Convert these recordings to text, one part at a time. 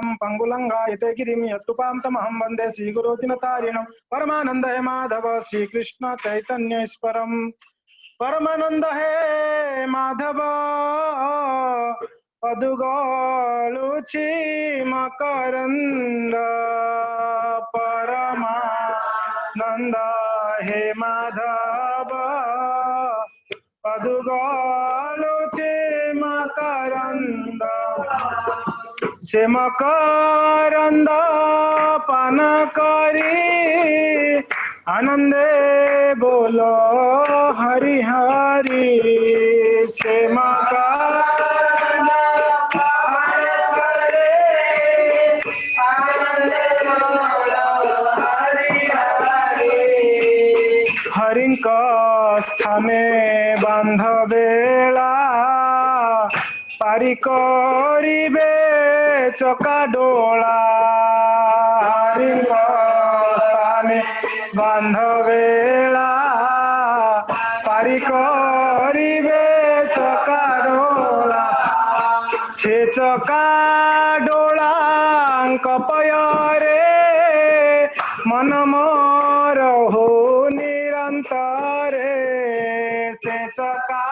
पदम पंगुलंघायते गिरिं यत्कृपां तमहं वन्दे श्रीगुरुदिनतारिणं परमानंद हे माधव श्री कृष्ण चैतन्य ईश्वरम। परमानंद हे माधव पदुगलुछि मकरंद। परमानंद हे माधव पदुगलुछि मकरंद। से मकरंद पान करी आनंदे बोलो हरि हरि। से मकरंद पान करी आनंदे बोलो हरि हरि। हरिंक स्थाने बांधबेला पारी करिबे चका डोला। हरिंक स्थाने बांधबेला पारी करिबे चका डोला। से चका डोला कपयरे मन मोर हो निरंतरे। से चका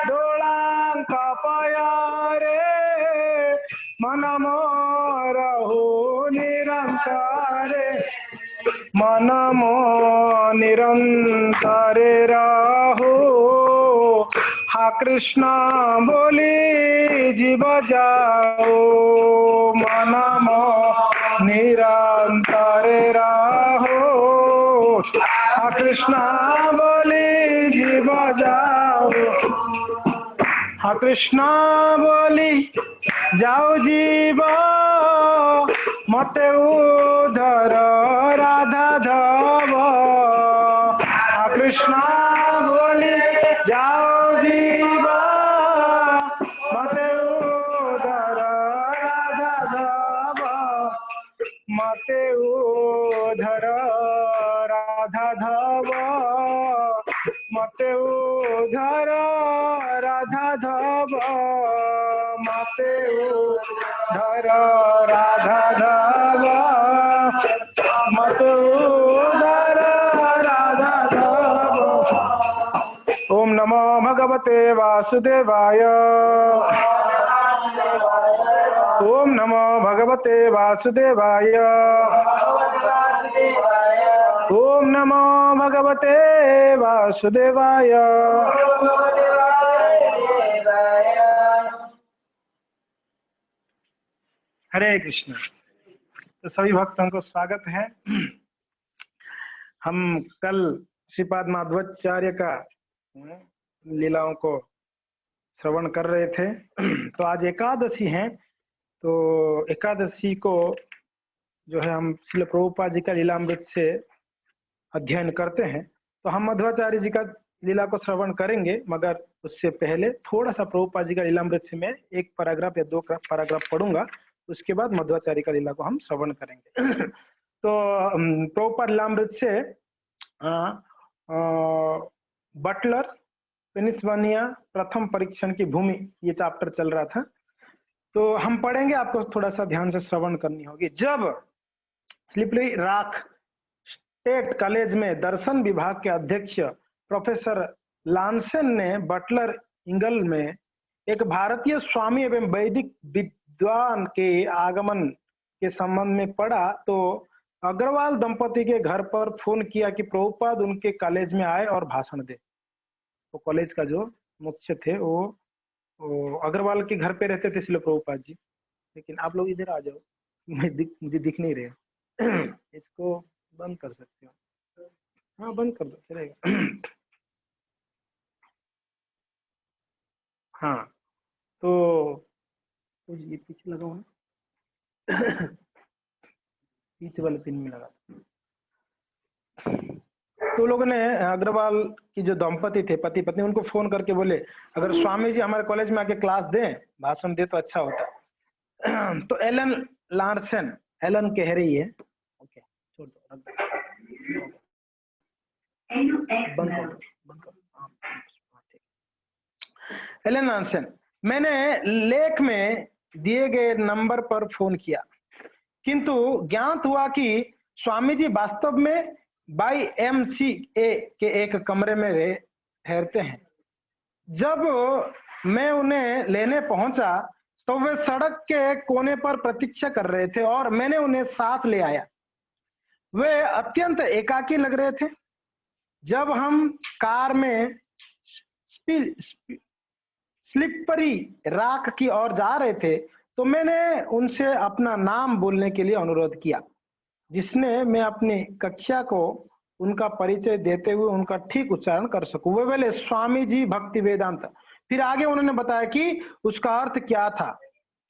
डोला कपयरे मन मोर हो निरंतरे। मन मो निरंतरे रहो हा कृष्ण बोली जीव जाओ। मन मो निरंतरे रहो हा कृष्ण बोली जीव जाओ। हा कृष्ण बोली जाओ जीव मते उधर राधा धव। हा कृष्ण बोली जाओ जीव मते उधर राधा धव। मते उधर राधा धव। मते उधर राधा धव। मते उधर राधा धव। मते उधर राधा धव। ओम नमो भगवते वासुदेवाय। ओम नमो भगवते वासुदेवाय। ओम नमो भगवते वासुदेवाय। हरे कृष्ण। तो सभी भक्तों को स्वागत है। हम कल श्रीपाद माधवाचार्य का लीलाओं को श्रवण कर रहे थे। तो आज एकादशी है, तो एकादशी को जो है हम श्रील प्रभुपाद जी का लीलामृत से अध्ययन करते हैं। तो हम मध्वाचार्य जी का लीला को श्रवण करेंगे, मगर उससे पहले थोड़ा सा प्रभुपाद जी का लीलामृत से मैं एक पैराग्राफ या दो पैराग्राफ पढ़ूंगा, उसके बाद मध्वाचार्य का लीला को हम श्रवण करेंगे। तो प्रभुपाद लीलामृत से बटलर पेनिसिल्वेनिया प्रथम परीक्षण की भूमि ये चैप्टर चल रहा था। तो हम पढ़ेंगे, आपको थोड़ा सा ध्यान से श्रवण करनी होगी। जब स्लिपरी रॉक स्टेट कॉलेज में दर्शन विभाग के अध्यक्ष प्रोफेसर लांसन ने बटलर इंगल में एक भारतीय स्वामी एवं वैदिक विद्वान के आगमन के संबंध में पढ़ा, तो अग्रवाल दंपति के घर पर फोन किया कि प्रभुपाद उनके कॉलेज में आए और भाषण दे। तो कॉलेज का जो मुख्य थे वो अग्रवाल के घर पे रहते थे श्रील प्रभुपाद जी। लेकिन आप लोग इधर आ जाओ, मुझे दिख नहीं रहे। इसको बंद कर सकते हो? हाँ बंद कर दो, चलेगा। हाँ तो ये पीछे लगा हुआ पीछे वाले पिन में लगा। तो लोगों ने अग्रवाल की जो दंपति थे पति पत्नी, उनको फोन करके बोले अगर स्वामी जी हमारे कॉलेज में आके क्लास दें, भाषण दे तो अच्छा होता। तो एलन लार्सन, एलन कह रही है, ओके छोड़ दो, बंद कर दो। एलन लार्सन, मैंने लेख में दिए गए नंबर पर फोन किया, किंतु ज्ञात हुआ कि स्वामी जी वास्तव में YMCA के एक कमरे में ठहरते हैं। जब मैं उन्हें लेने पहुंचा तो वे सड़क के कोने पर प्रतीक्षा कर रहे थे और मैंने उन्हें साथ ले आया। वे अत्यंत एकाकी लग रहे थे। जब हम कार में स्लिपरी राख की ओर जा रहे थे तो मैंने उनसे अपना नाम बोलने के लिए अनुरोध किया, जिसने मैं अपनी कक्षा को उनका परिचय देते हुए उनका ठीक उच्चारण कर सकूं। वे बोले स्वामी जी भक्ति वेदांत। फिर आगे उन्होंने बताया कि उसका अर्थ क्या था।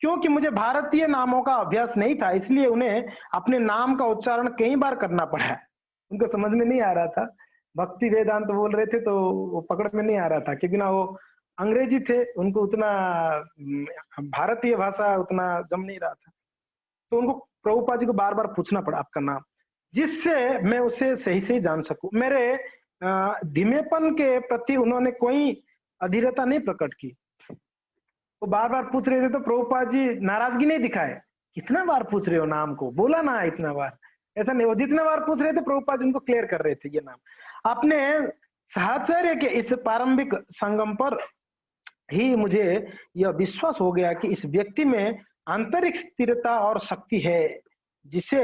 क्योंकि मुझे भारतीय नामों का अभ्यास नहीं था, इसलिए उन्हें अपने नाम का उच्चारण कई बार करना पड़ा। उनको समझ में नहीं आ रहा था, भक्ति वेदांत बोल रहे थे तो वो पकड़ में नहीं आ रहा था, क्योंकि ना वो अंग्रेजी थे, उनको उतना भारतीय भाषा उतना जम नहीं रहा था। तो उनको प्रभुपाद जी को बार बार पूछना पड़ा आपका नाम, जिससे मैं उसे सही से जान सकूं। मेरे धीमेपन के प्रति उन्होंने कोई अधीरता नहीं प्रकट की। वो बार बार पूछ रहे थे तो प्रभुपाद जी नाराजगी नहीं दिखाए, कितना बार पूछ रहे हो नाम को, बोला ना इतना बार, ऐसा नहीं। वो जितने बार पूछ रहे थे प्रभुपाद जी उनको क्लियर कर रहे थे ये नाम। अपने साहचर्य के इस प्रारंभिक संगम पर ही मुझे यह विश्वास हो गया कि इस व्यक्ति में आंतरिक स्थिरता और शक्ति है, जिसे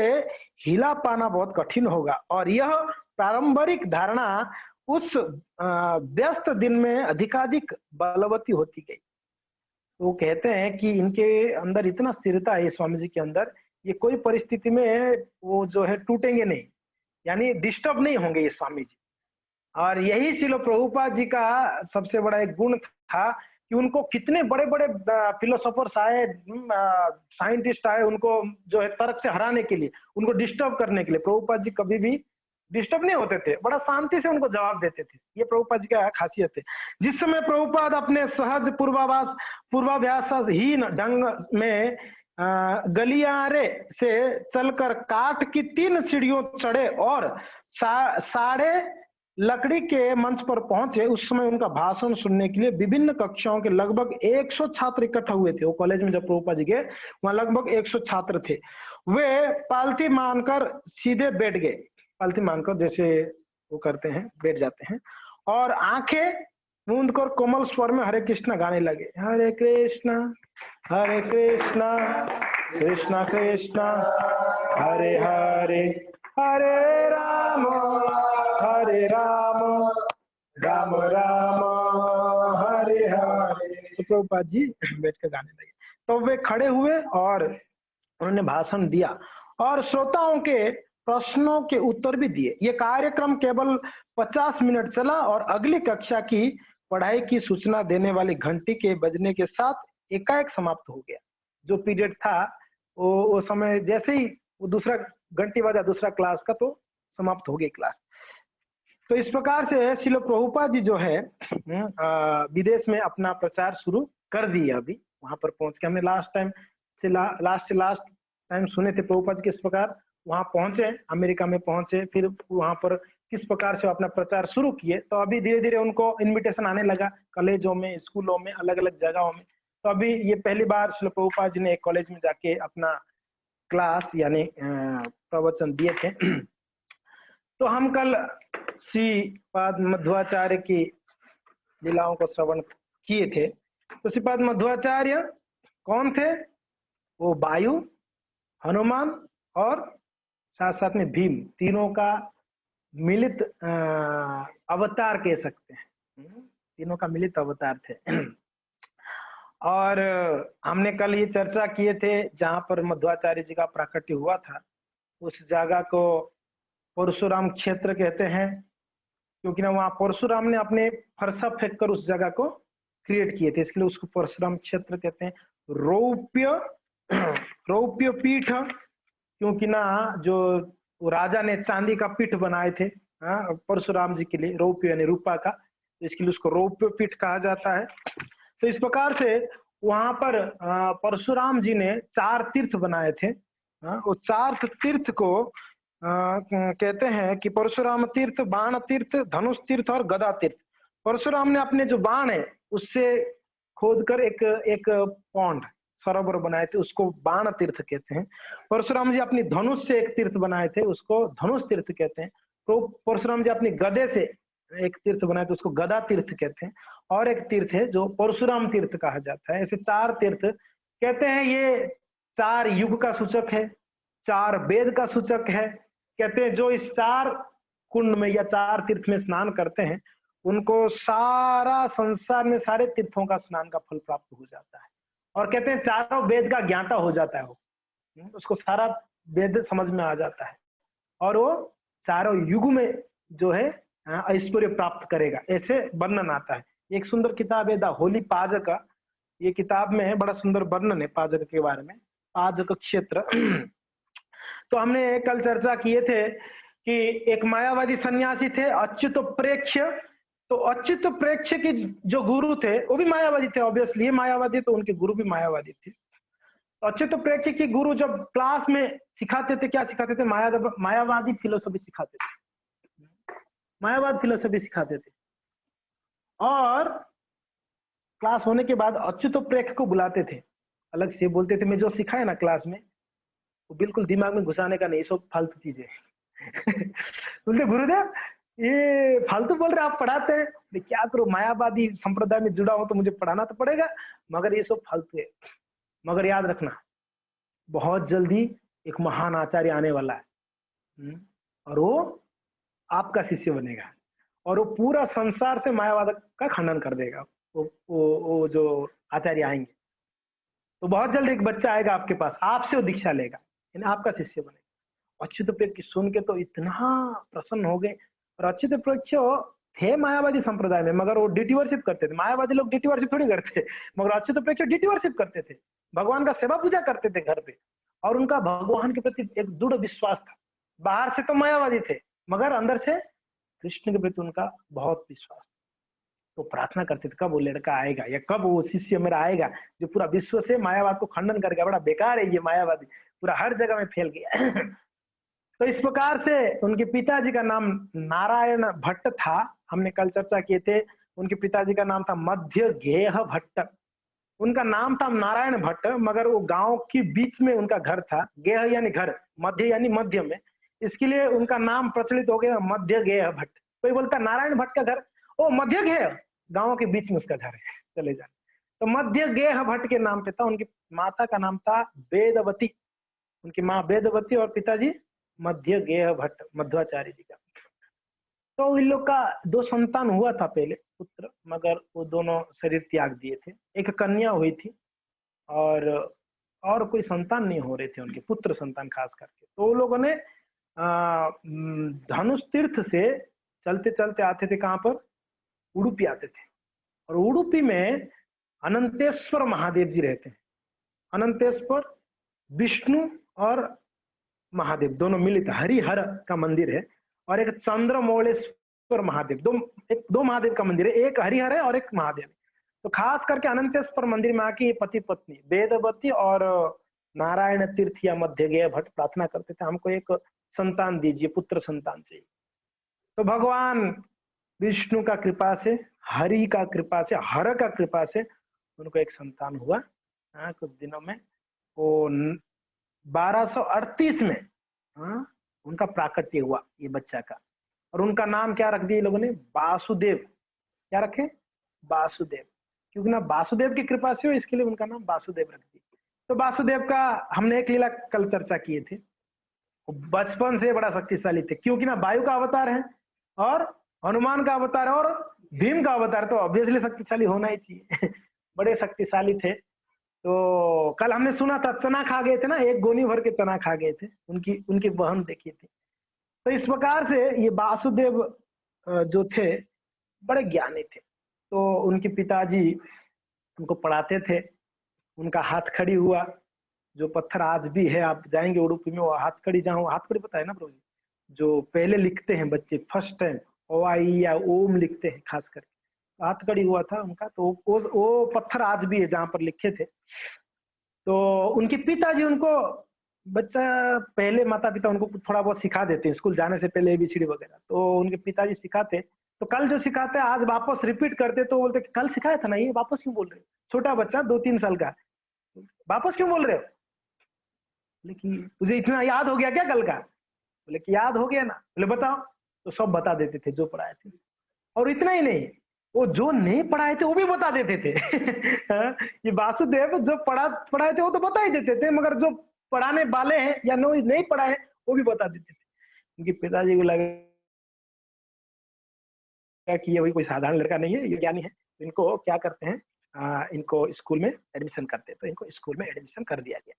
हिला पाना बहुत कठिन होगा। और यह प्रारंभिक धारणा उस व्यस्त दिन में अधिकाधिक बलवती होती गई। वो कहते हैं कि इनके अंदर इतना स्थिरता है स्वामी जी के अंदर, ये कोई परिस्थिति में वो जो है टूटेंगे नहीं, यानी डिस्टर्ब नहीं होंगे ये स्वामी जी। और यही श्रील प्रभुपाद जी का सबसे बड़ा एक गुण था कि उनको कितने बड़े बड़े फिलोसोफर्स आए, साइंटिस्ट आए, उनको जो है तर्क से हराने के लिए, उनको डिस्टर्ब करने के लिए, प्रभुपाद जी कभी भी डिस्टर्ब नहीं होते थे, बड़ा शांति से उनको जवाब देते थे। ये प्रभुपाद जी का खासियत है। जिस समय प्रभुपाद अपने सहज पूर्वाभ्यासहीन ढंग में गलियारे से चलकर काठ की 3 सीढ़ियों चढ़े और साढ़े लकड़ी के मंच पर पहुंचे, उस समय उनका भाषण सुनने के लिए विभिन्न कक्षाओं के लगभग 100 छात्र इकट्ठा हुए थे। वो कॉलेज में जब प्रभुपाद जी गए वहां लगभग 100 छात्र थे। वे पालथी मानकर सीधे बैठ गए, पालथी मानकर जैसे वो करते हैं बैठ जाते हैं, और आंखें मूंद कर कोमल स्वर में हरे कृष्णा गाने लगे। हरे कृष्णा कृष्णा कृष्णा हरे हरे, हरे राम राम राम हरे हरे। तो प्रभुपाद जी बैठ कर गाने लगे। तो वे खड़े हुए और उन्होंने भाषण दिया और श्रोताओं के प्रश्नों के उत्तर भी दिए। ये कार्यक्रम केवल 50 मिनट चला और अगली कक्षा की पढ़ाई की सूचना देने वाली घंटी के बजने के साथ एकाएक समाप्त हो गया। जो पीरियड था वो समय जैसे ही वो दूसरा घंटी बजा दूसरा क्लास का, तो समाप्त हो गई क्लास। तो इस प्रकार से श्रील प्रभुपाद जी जो है विदेश में अपना प्रचार शुरू कर दिए। अभी वहां पर पहुंच के हमने लास्ट टाइम सुने थे प्रभुपाद जी किस प्रकार वहां पहुंचे, अमेरिका में पहुंचे, फिर वहां पर किस प्रकार से अपना प्रचार शुरू किए। तो अभी धीरे धीरे उनको इनविटेशन आने लगा कॉलेजों में, स्कूलों में, अलग अलग जगहों में। तो अभी ये पहली बार श्रील प्रभुपाद जी ने एक कॉलेज में जाके अपना क्लास यानी प्रवचन दिए थे। तो हम कल श्रीपाद मध्वाचार्य की लीलाओं को श्रवण किए थे। तो श्रीपाद मध्वाचार्य कौन थे? वो वायु, हनुमान और साथ साथ में भीम, तीनों का मिलित अवतार कह सकते हैं। तीनों का मिलित अवतार थे। और हमने कल ये चर्चा किए थे जहां पर मध्वाचार्य जी का प्राकट्य हुआ था, उस जगह को परशुराम क्षेत्र कहते हैं, क्योंकि ना वहां परशुराम ने अपने फरसा फेंक कर उस जगह को क्रिएट किए थे, इसलिए उसको परशुराम क्षेत्र कहते हैं। रौप्य पीठ, क्योंकि ना जो राजा ने चांदी का पीठ बनाए थे परशुराम जी के लिए, रौप्य यानी रूपा का, इसके लिए उसको रौप्य पीठ कहा जाता है। तो इस प्रकार से वहां पर परशुराम जी ने 4 तीर्थ बनाए थे। वो 4 तीर्थ को कहते हैं कि परशुराम तीर्थ, बाण तीर्थ, धनुष तीर्थ और गदा तीर्थ। परशुराम ने अपने जो बाण है उससे खोदकर एक पौंड सरोवर बनाए थे उसको बाण तीर्थ कहते हैं। परशुराम जी अपनी धनुष से एक तीर्थ बनाए थे उसको धनुष तीर्थ कहते हैं। तो परशुराम जी अपनी गदे से एक तीर्थ बनाए थे उसको गदा तीर्थ कहते हैं। और एक तीर्थ है जो परशुराम तीर्थ कहा जाता है। ऐसे 4 तीर्थ कहते हैं, ये 4 युग का सूचक है, 4 वेद का सूचक है। कहते हैं जो इस 4 कुंड में या 4 तीर्थ में स्नान करते हैं उनको सारा संसार में सारे तीर्थों का स्नान का फल प्राप्त हो जाता है। और कहते हैं चारों वेद का ज्ञाता हो जाता है वो, उसको सारा वेद समझ में आ जाता है और वो चारों युग में जो है ऐश्वर्य प्राप्त करेगा, ऐसे वर्णन आता है। एक सुंदर किताब है द होली पाजक, ये किताब में है बड़ा सुंदर वर्णन है पाजक के बारे में, पाजक क्षेत्र। तो हमने कल चर्चा किए थे कि एक मायावादी सन्यासी थे अच्युत प्रेक्ष्य। तो अच्युत प्रेक्ष्य के जो गुरु थे वो भी मायावादी थे, ऑब्वियसली मायावादी तो उनके गुरु भी मायावादी थे। अच्युत प्रेक्ष्य के गुरु जब क्लास में सिखाते थे, क्या सिखाते थे? मायावादी फिलोसफी सिखाते थे, मायावाद फिलोसफी सिखाते थे। और क्लास होने के बाद अच्युत प्रेक्ष्य को बुलाते थे, अलग से बोलते थे मैं जो सिखाया ना क्लास में वो बिल्कुल दिमाग में घुसाने का नहीं, सब फालतू चीजें। बोलते गुरुदेव ये फालतू बोल रहे आप पढ़ाते हैं, मैं क्या करूं, मायावादी संप्रदाय में जुड़ा हो तो मुझे पढ़ाना तो पड़ेगा, मगर ये सब फालतू है। मगर याद रखना बहुत जल्दी एक महान आचार्य आने वाला है और वो आपका शिष्य बनेगा और वो पूरा संसार से मायावाद का खंडन कर देगा। वो जो आचार्य आएंगे तो बहुत जल्द एक बच्चा आएगा आपके पास, आपसे वो दीक्षा लेगा, यानी आपका शिष्य बनेगा। अच्युत प्रेक्ष्य सुन के तो इतना प्रसन्न हो गए। और अच्युत प्रेक्ष्य थे मायावादी संप्रदाय में, मगर वो डीटी वर्शिप करते थे। मायावादी लोग डीटी वर्शिप थोड़ी करते, मगर अच्युत प्रेक्ष्य डीटी वर्शिप करते थे, भगवान का सेवा पूजा करते थे घर पे। और उनका भगवान के प्रति एक दृढ़ विश्वास था। बाहर से तो मायावादी थे मगर अंदर से कृष्ण के प्रति उनका बहुत विश्वास। तो प्रार्थना करते थे कब वो लड़का आएगा या कब वो शिष्य मेरा आएगा जो पूरा विश्व से मायावाद को खंडन करेगा, बड़ा बेकार है ये मायावादी, पूरा हर जगह में फैल गया। तो इस प्रकार से उनके पिताजी का नाम नारायण भट्ट था, हमने कल चर्चा किए थे। उनके पिताजी का नाम था मध्य गेह भट्ट, उनका नाम था नारायण भट्ट, मगर वो गांव के बीच में उनका घर था। गेह यानी घर, मध्य यानी मध्य में, इसके लिए उनका नाम प्रचलित हो गया मध्य गेह भट्ट। कोई बोलता नारायण भट्ट का घर, ओ मध्य गेह, गांव के बीच में उसका घर है, चले जाए। तो मध्य गेह भट्ट के नाम पे था। उनकी माता का नाम था वेदवती, उनकी माँ वेदवती और पिताजी मध्य गेह भट्ट, मध्वाचार्य जी का। तो इन लोग का 2 संतान हुआ था पहले पुत्र, मगर वो दोनों शरीर त्याग दिए थे। एक कन्या हुई थी और कोई संतान नहीं हो रहे थे उनके, पुत्र संतान खास करके। तो वो लोगों ने धनुष तीर्थ से चलते चलते आते थे, कहाँ पर? उडुपी आते थे। और उडुपी में अनंतेश्वर महादेव जी रहते हैं। अनंतेश्वर विष्णु और महादेव दोनों मिलित हरिहर का मंदिर है। और एक चंद्रमौलेश्वर महादेव, दो महादेव का मंदिर है, एक हरिहर है और एक महादेव। तो खास करके अनंतेश्वर मंदिर में आके पति पत्नी वेदवती और नारायण तीर्थ या मध्य गेह भट्ट प्रार्थना करते थे, हमको एक संतान दीजिए, पुत्र संतान चाहिए। तो भगवान विष्णु का कृपा से, हरि का कृपा से, हर का कृपा से उनको एक संतान हुआ। कुछ दिनों में वो 1238 में उनका प्राकट्य हुआ ये बच्चा का। और उनका नाम क्या रख दिया लोगों ने? वासुदेव। क्या रखे? वासुदेव, क्योंकि ना वासुदेव की कृपा से हो, इसके लिए उनका नाम वासुदेव रख दिया। तो वासुदेव का हमने एक लीला कल चर्चा किए थे। बचपन से बड़ा शक्तिशाली थे, क्योंकि ना वायु का अवतार है और हनुमान का अवतार है और भीम का अवतार, तो ऑब्वियसली शक्तिशाली होना ही चाहिए। बड़े शक्तिशाली थे। तो कल हमने सुना था चना खा गए थे ना, एक गोनी भर के चना खा गए थे, उनकी बहन देखी थी। तो इस प्रकार से ये वासुदेव जो थे बड़े ज्ञानी थे। तो उनके पिताजी उनको पढ़ाते थे, उनका हाथखड़ी हुआ, जो पत्थर आज भी है, आप जाएंगे उडुपी में, वो हाथखड़ी, जहाँ हाथखड़ी पता है ना प्रभु जी, जो पहले लिखते हैं बच्चे फर्स्ट टाइम ओ आई या ओम लिखते हैं खास करके, हाथकड़ी हुआ था उनका। तो वो पत्थर आज भी है जहां पर लिखे थे। तो उनके पिताजी उनको, बच्चा पहले माता पिता उनको थोड़ा बहुत सिखा देते हैं स्कूल जाने से पहले एबीसीडी वगैरह, तो उनके पिताजी सिखाते। तो कल जो सिखाते आज वापस रिपीट करते, तो बोलते कल सिखाया था ना, ये वापस क्यों बोल रहे? छोटा बच्चा 2-3 साल का, वापस क्यों बोल रहे हो? बोले कि तुझे इतना याद हो गया क्या कल का? बोले कि याद हो गया ना। बोले बताओ। तो सब बता देते थे जो पढ़ाए थे। और इतना ही नहीं, वो जो नहीं पढ़ाए थे वो भी बता देते थे। हाँ, ये वासुदेव जो पढ़ाए थे वो तो बता ही देते थे, मगर जो पढ़ाने वाले हैं या नहीं पढ़ाए वो भी बता देते थे। उनके पिताजी को लगा कि ये वही कोई साधारण लड़का नहीं है, ये ज्ञानी है। इनको क्या करते हैं, इनको स्कूल में एडमिशन करते हैं। तो इनको स्कूल में एडमिशन कर दिया गया।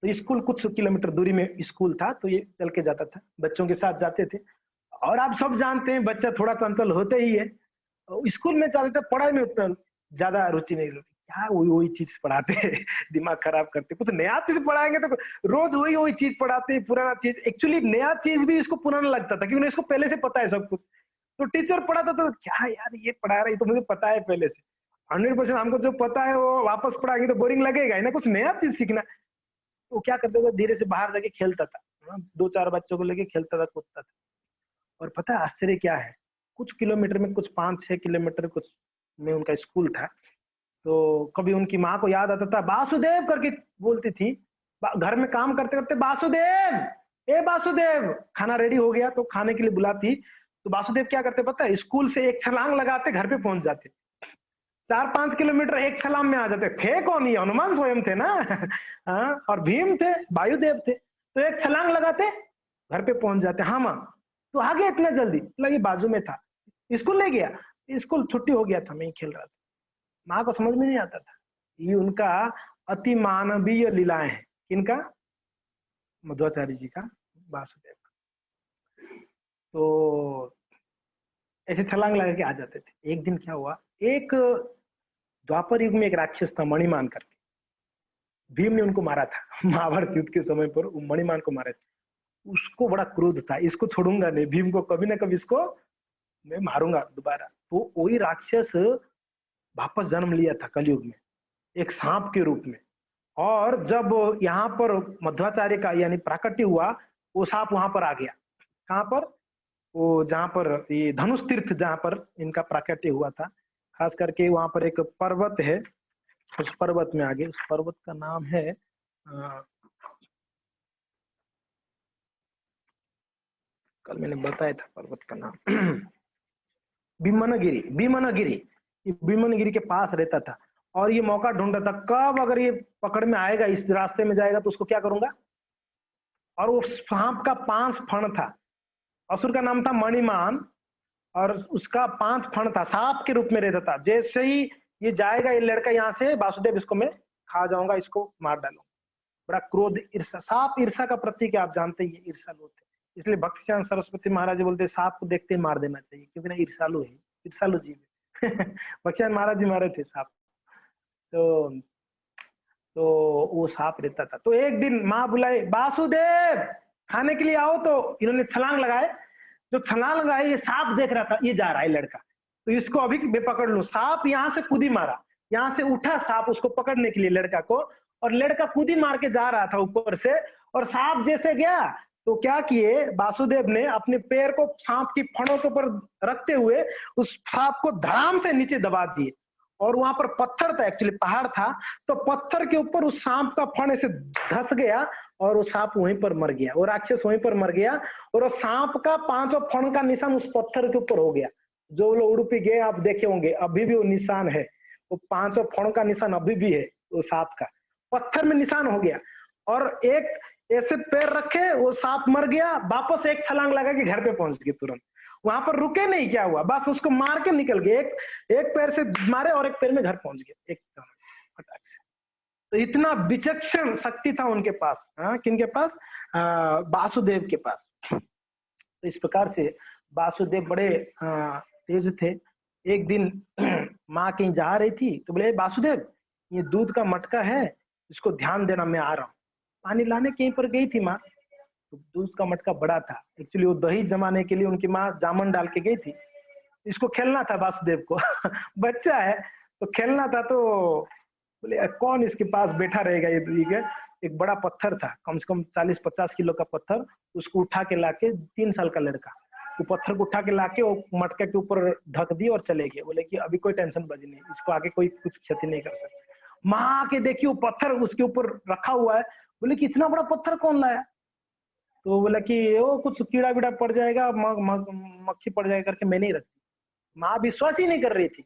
तो स्कूल कुछ किलोमीटर दूरी में स्कूल था, तो ये चल के जाता था, बच्चों के साथ जाते थे। और आप सब जानते हैं बच्चा थोड़ा चंचल होते ही है। तो स्कूल में चलते पढ़ाई में उतना ज्यादा रुचि नहीं रहती, क्या वही चीज पढ़ाते हैं। दिमाग खराब करते, कुछ नया चीज पढ़ाएंगे तो रोज वही चीज पढ़ाते हैं, पुराना चीज। एक्चुअली नया चीज भी इसको पुराना लगता था, क्योंकि इसको पहले से पता है सब कुछ। तो टीचर पढ़ाता तो क्या यार ये पढ़ा रहा है, तो मुझे पता है पहले से। 100% हमको जो पता है वो वापस पढ़ाएंगे तो बोरिंग लगेगा ही ना, कुछ नया चीज सीखना। तो क्या करता था, धीरे से बाहर जाके खेलता था, 2-4 बच्चों को लेके खेलता था, कूदता था। और पता है आश्चर्य क्या है, कुछ किलोमीटर में, कुछ 5-6 किलोमीटर कुछ में उनका स्कूल था। तो कभी उनकी माँ को याद आता था, वासुदेव करके बोलती थी। घर में काम करते करते, वासुदेव, ए वासुदेव, खाना रेडी हो गया तो खाने के लिए बुलाती। तो वासुदेव क्या करते पता है, स्कूल से एक छलांग लगाते घर पे पहुंच जाते। 4-5 किलोमीटर एक छलांग में आ जाते। थे कौन, ये हनुमान स्वयं थे ना। हाँ, और भीम थे, वायुदेव थे। तो एक छलांग लगाते घर पे पहुंच जाते। हाँ माँ, तो आ गया इतना जल्दी? लगी बाजू में था, स्कूल ले गया। स्कूल छुट्टी हो गया था, मैं ही खेल रहा था। माँ को समझ में नहीं आता था, ये उनका अति मानवीय लीलाएं हैं। किनका? मध्वाचार्य जी का, वासुदेव का। तो ऐसे छलांग लगा के आ जाते थे। एक दिन क्या हुआ, एक द्वापर युग में एक राक्षस था मणिमान करके, भीम ने उनको मारा था। महाभारत युद्ध के समय पर वो मणिमान को मारा था। उसको बड़ा क्रोध था, इसको छोड़ूंगा नहीं, भीम को कभी ना कभी इसको मैं मारूंगा दोबारा। तो वही राक्षस वापस जन्म लिया था कलयुग में, एक सांप के रूप में। और जब यहाँ पर मध्वाचार्य का यानी प्राकट्य हुआ, वो सांप वहां पर आ गया। कहाँ पर? वो जहाँ पर ये धनुष तीर्थ, जहाँ पर इनका प्राकट्य हुआ था, खास करके वहां पर एक पर्वत है, उस पर्वत में आगे, उस पर्वत का नाम है कल मैंने बताया था पर्वत का नाम। भीमनगिरी, भीमनगिरी। ये भीमनगिरी के पास रहता था। और ये मौका ढूंढ रहा था, कब अगर ये पकड़ में आएगा, इस रास्ते में जाएगा तो उसको क्या करूंगा। और वो सांप का 5 फण था। असुर का नाम था मणिमान, और उसका 5 फण था, सांप के रूप में रहता था। जैसे ही ये जाएगा, ये लड़का यहाँ से, वासुदेव इसको मैं खा जाऊंगा, इसको मार डालूंगा। बड़ा क्रोध, ईर्षा, सांप ईर्षा का प्रतीक है, आप जानते ही, ईर्षालु होते। इसलिए भक्तिचरण सरस्वती महाराज जी बोलते सांप को देखते ही मार देना चाहिए, क्योंकि ना ईर्षालु है, ईर्षालु जीव है। भक्तिचरण महाराज जी मारे थे सांप। तो तो वो सांप रहता था। तो एक दिन माँ बुलाई, वासुदेव खाने के लिए आओ। तो इन्होंने छलांग लगाए। जो छलांग लगाए, ये सांप देख रहा था, ये जा रहा है लड़का, तो इसको अभी मैं पकड़ लूं। सांप यहाँ से कूदी मारा, यहाँ से उठा सांप उसको पकड़ने के लिए लड़का को, और लड़का कूदी मार के जा रहा था ऊपर से। और सांप जैसे गया, तो क्या किए वासुदेव ने, अपने पैर को सांप की फणों के ऊपर रखते हुए उस सांप को धड़ाम से नीचे दबा दिए। और वहां पर पत्थर था, एक्चुअली पहाड़ था, तो पत्थर के ऊपर उस सांप का फण ऐसे धस गया, और वो सांप वहीं पर मर गया, वो राक्षस वहीं पर मर गया। और वो सांप का 5 फण का निशान उस पत्थर के ऊपर हो गया। जो लोग उड़ुपी गए आप देखे होंगे, अभी भी वो निशान है, वो 5 फण का निशान अभी भी है, वो सांप का पत्थर में निशान हो गया। और एक ऐसे पैर रखे, वो सांप मर गया, वापस एक छलांग लगा के घर पे पहुंच गए तुरंत। वहां पर रुके नहीं, क्या हुआ, बस उसको मार के निकल गए। एक पैर से मारे और एक पैर में घर पहुंच गए, एक फटाक से। तो इतना विचक्षण शक्ति था उनके पास। किनके पास? वासुदेव के पास। तो इस प्रकार से वासुदेव बड़े तेज थे। एक दिन माँ कहीं जा रही थी, तो बोले वासुदेव, ये दूध का मटका है, इसको ध्यान देना, मैं आ रहा हूँ। पानी लाने कहीं पर गई थी माँ, तो दूध का मटका बड़ा था। एक्चुअली वो दही जमाने के लिए उनकी माँ जामुन डाल के गई थी। इसको खेलना था वासुदेव को। बच्चा है तो खेलना था। तो बोले कौन इसके पास बैठा रहेगा, ये ठीक है। एक बड़ा पत्थर था, कम से कम 40-50 किलो का पत्थर, उसको उठा के लाके, 3 साल का लड़का, वो पत्थर को उठा के लाके वो मटके के ऊपर ढक दी और चले गए। बोले कि अभी कोई टेंशन बाजी नहीं, इसको आगे कोई कुछ क्षति नहीं कर सकता। माँ के देखिए वो पत्थर उसके ऊपर रखा हुआ है। बोले कि इतना बड़ा पत्थर कौन लाया? तो बोला कि वो कुछ कीड़ा वीड़ा पड़ जाएगा, मक्खी पड़ जाएगा करके मैं नहीं रखती। माँ विश्वास ही नहीं कर रही थी।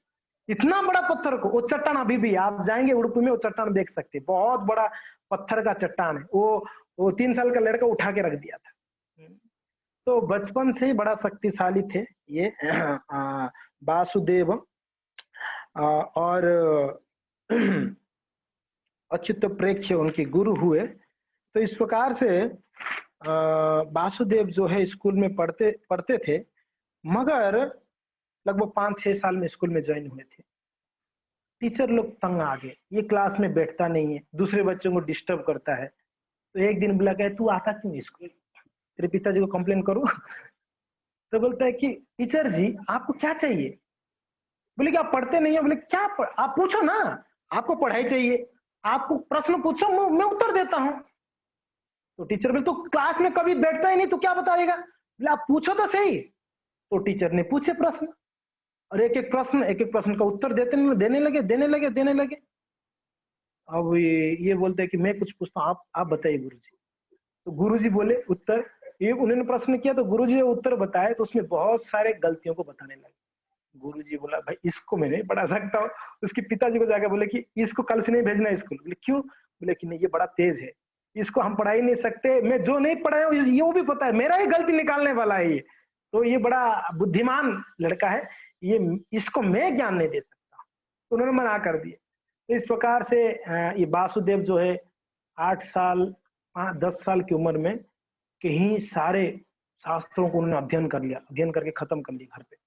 इतना बड़ा पत्थर को, वो चट्टान अभी भी आप जाएंगे उड़पी में वो चट्टान देख सकते हैं, बहुत बड़ा पत्थर का चट्टान है। वो 3 साल का लड़का उठा के रख दिया था। तो बचपन से ही बड़ा शक्तिशाली थे ये वासुदेव। और अच्युत प्रेक्ष उनके गुरु हुए। तो इस प्रकार से वासुदेव जो है स्कूल में पढ़ते पढ़ते थे, मगर लगभग 5-6 साल में स्कूल में ज्वाइन हुए थे। टीचर लोग तंग आ गए, ये क्लास में बैठता नहीं है, दूसरे बच्चों को डिस्टर्ब करता है। तो एक दिन बोला कि तू आता क्यों स्कूल, तेरे पिताजी को कंप्लेन करूं? तो बोलता है कि टीचर जी आपको क्या चाहिए? बोले कि आप पढ़ते नहीं है। बोले क्या आप पूछो ना, आपको पढ़ाई चाहिए, आपको प्रश्न पूछो, मैं उत्तर देता हूँ। तो टीचर बोले तो क्लास में कभी बैठता ही नहीं, तो क्या बताएगा? बोले आप पूछो तो सही। तो टीचर ने पूछे प्रश्न, और एक एक प्रश्न का उत्तर देने लगे। अब ये बोलते हैं कि मैं कुछ पूछता हूँ, आप बताइए गुरुजी। तो गुरुजी बोले उत्तर, ये उन्होंने प्रश्न किया तो गुरुजी ने उत्तर बताया, तो उसमें बहुत सारे गलतियों को बताने लगे। गुरुजी बोला भाई इसको मैं नहीं पढ़ा सकता हूँ। उसके पिताजी को जाकर बोले कि इसको कल से नहीं भेजना स्कूल। बोले क्यों? बोले कि नहीं ये बड़ा तेज है, इसको हम पढ़ा ही नहीं सकते, मैं जो नहीं पढ़ाया ये वो भी पता है, मेरा ही गलती निकालने वाला है ये, तो ये बड़ा बुद्धिमान लड़का है, ये इसको मैं ज्ञान नहीं दे सकता। तो उन्होंने मना कर दिया। तो इस प्रकार से ये वासुदेव जो है 8 साल 10 साल की उम्र में कहीं सारे शास्त्रों को उन्होंने अध्ययन कर लिया, अध्ययन करके खत्म कर लिया घर पे।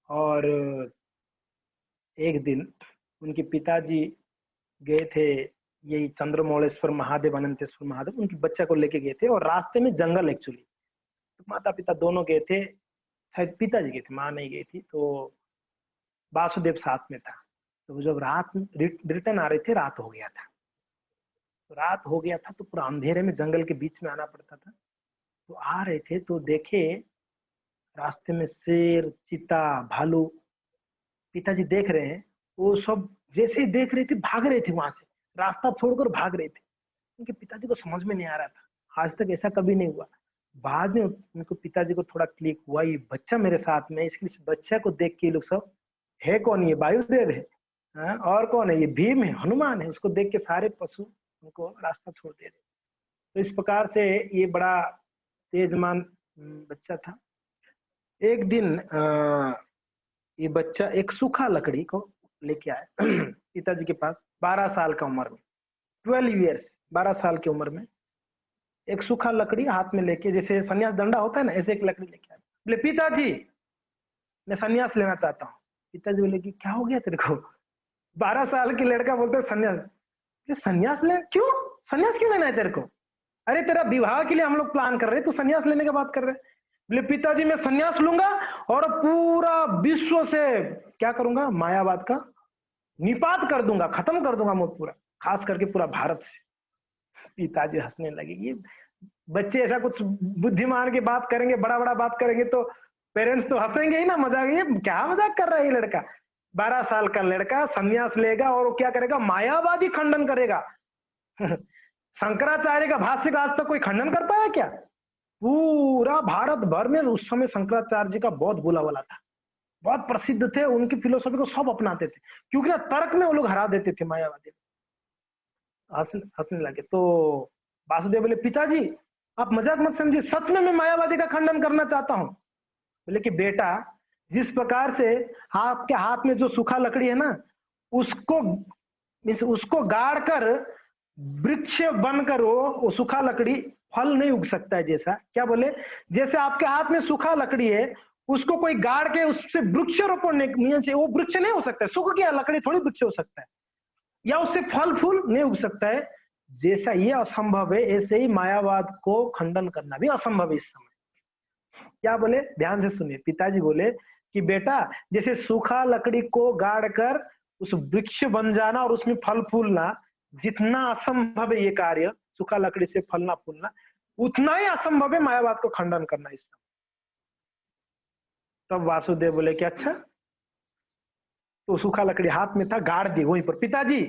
और एक दिन उनके पिताजी गए थे यही चंद्रमौलेश्वर महादेव, अनंतेश्वर महादेव, उनके बच्चा को लेके गए थे, और रास्ते में जंगल एक्चुअली, तो माता पिता दोनों गए थे, शायद पिताजी गए थे, माँ नहीं गई थी। तो वासुदेव साथ में था। तो जब रात रिटर्न आ रहे थे, रात हो गया था। तो रात हो गया था तो पूरा अंधेरे में जंगल के बीच में आना पड़ता था। तो आ रहे थे तो देखे रास्ते में शेर, चीता, भालू, पिताजी देख रहे हैं। वो सब जैसे ही देख रहे थे भाग रहे थे, वहां से रास्ता छोड़कर भाग रहे थे। उनके पिताजी को समझ में नहीं आ रहा था, आज तक ऐसा कभी नहीं हुआ। बाद में उनको पिताजी को थोड़ा क्लिक हुआ, ये बच्चा मेरे साथ में, इसलिए इस बच्चा को देख के लोग सब, है कौन ये? वायुदेव है। और कौन है? ये भीम है, हनुमान है। उसको देख के सारे पशु उनको रास्ता छोड़ दे रहे। तो इस प्रकार से ये बड़ा तेजमान बच्चा था। एक दिन ये बच्चा एक सूखा लकड़ी को लेके आया पिताजी के पास, 12 साल का उम्र में, 12 ईयर्स, 12 साल की उम्र में एक सूखा लकड़ी हाथ में लेके, जैसे सन्यास दंडा होता है ना, ऐसे एक लकड़ी लेके आया। बोले पिताजी मैं सन्यास लेना चाहता हूँ। पिताजी बोले कि क्या हो गया तेरे को? 12 साल की लड़का बोलते सन्यास, सन्यास ले क्यों? सन्यास क्यों लेना है तेरे को? अरे तेरा विवाह के लिए हम लोग प्लान कर रहे हैं, तू सन्यास लेने की बात कर रहे हैं। बोले पिताजी मैं सन्यास लूंगा और पूरा विश्व से क्या करूंगा? मायावाद का निपात कर दूंगा, खत्म कर दूंगा मैं पूरा, खास करके पूरा भारत से। पिताजी हंसने लगे। ये बच्चे ऐसा कुछ बुद्धिमान की बात करेंगे, बड़ा बड़ा बात करेंगे तो पेरेंट्स तो हंसेंगे ही ना, मजाक, ये क्या मजाक कर रहा है ये लड़का? 12 साल का लड़का सन्यास लेगा और वो क्या करेगा? मायावादी खंडन करेगा। शंकराचार्य का भाष्य का आज तक कोई खंडन कर पाया क्या? पूरा भारत भर में उस समय शंकराचार्य जी का बहुत बोलावाला था, बहुत प्रसिद्ध थे, उनकी फिलोसफी को सब अपनाते थे, क्योंकि ना तर्क में वो लोग हरा देते थे मायावादी। हंसने लगे। तो वासुदेव बोले पिताजी आप मजाक मत समझिए, सच में मैं मायावादी का खंडन करना चाहता हूँ। बोले कि बेटा जिस प्रकार से आपके हाथ में जो सूखा लकड़ी है ना, उसको गाड़ कर वृक्ष बनकर वो सूखा लकड़ी फल नहीं उग सकता है। जैसा क्या बोले? जैसे आपके हाथ में सूखा लकड़ी है, उसको कोई गाड़ के उससे वृक्षारोपण नहीं चाहिए, वो वृक्ष नहीं हो सकता है। सूख गया लकड़ी थोड़ी वृक्ष हो सकता है, या उससे फल फूल नहीं उग सकता है। जैसा ये असंभव है, ऐसे ही मायावाद को खंडन करना भी असंभव है इस समय। क्या बोले? ध्यान से सुनिए। पिताजी बोले कि बेटा जैसे सूखा लकड़ी को गाड़ कर उस वृक्ष बन जाना और उसमें फल फूलना जितना असंभव है ये कार्य, सूखा लकड़ी से फलना फूलना, उतना ही असंभव है मायावाद को खंडन करना इस समय। तब वासुदेव बोले कि अच्छा। तो सूखा लकड़ी हाथ में था, गाड़ दी वहीं पर। पिताजी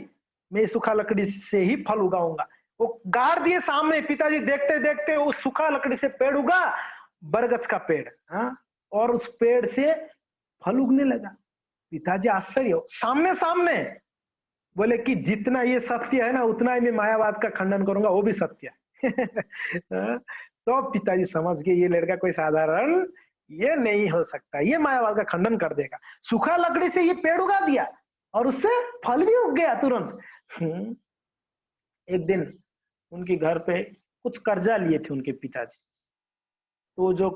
मैं इस सूखा लकड़ी से ही फल उगाऊंगा। वो गाड़ दिए सामने, पिताजी देखते देखते उस सूखा लकड़ी से पेड़ उगा, बरगद का पेड़। हाँ, और उस पेड़ से फल उगने लगा। पिताजी आश्चर्य हो, सामने सामने। बोले कि जितना ये सत्य है ना, उतना ही मैं मायावाद का खंडन करूंगा, वो भी सत्य है। हाँ, तो पिताजी समझ गए ये लड़का कोई साधारण ये नहीं हो सकता, ये मायावाद का खंडन कर देगा। सूखा लकड़ी से ये पेड़ उगा दिया और उससे फल भी उग गया तुरंत। एक दिन उनके घर पे कुछ कर्जा लिए थे उनके पिताजी। तो जो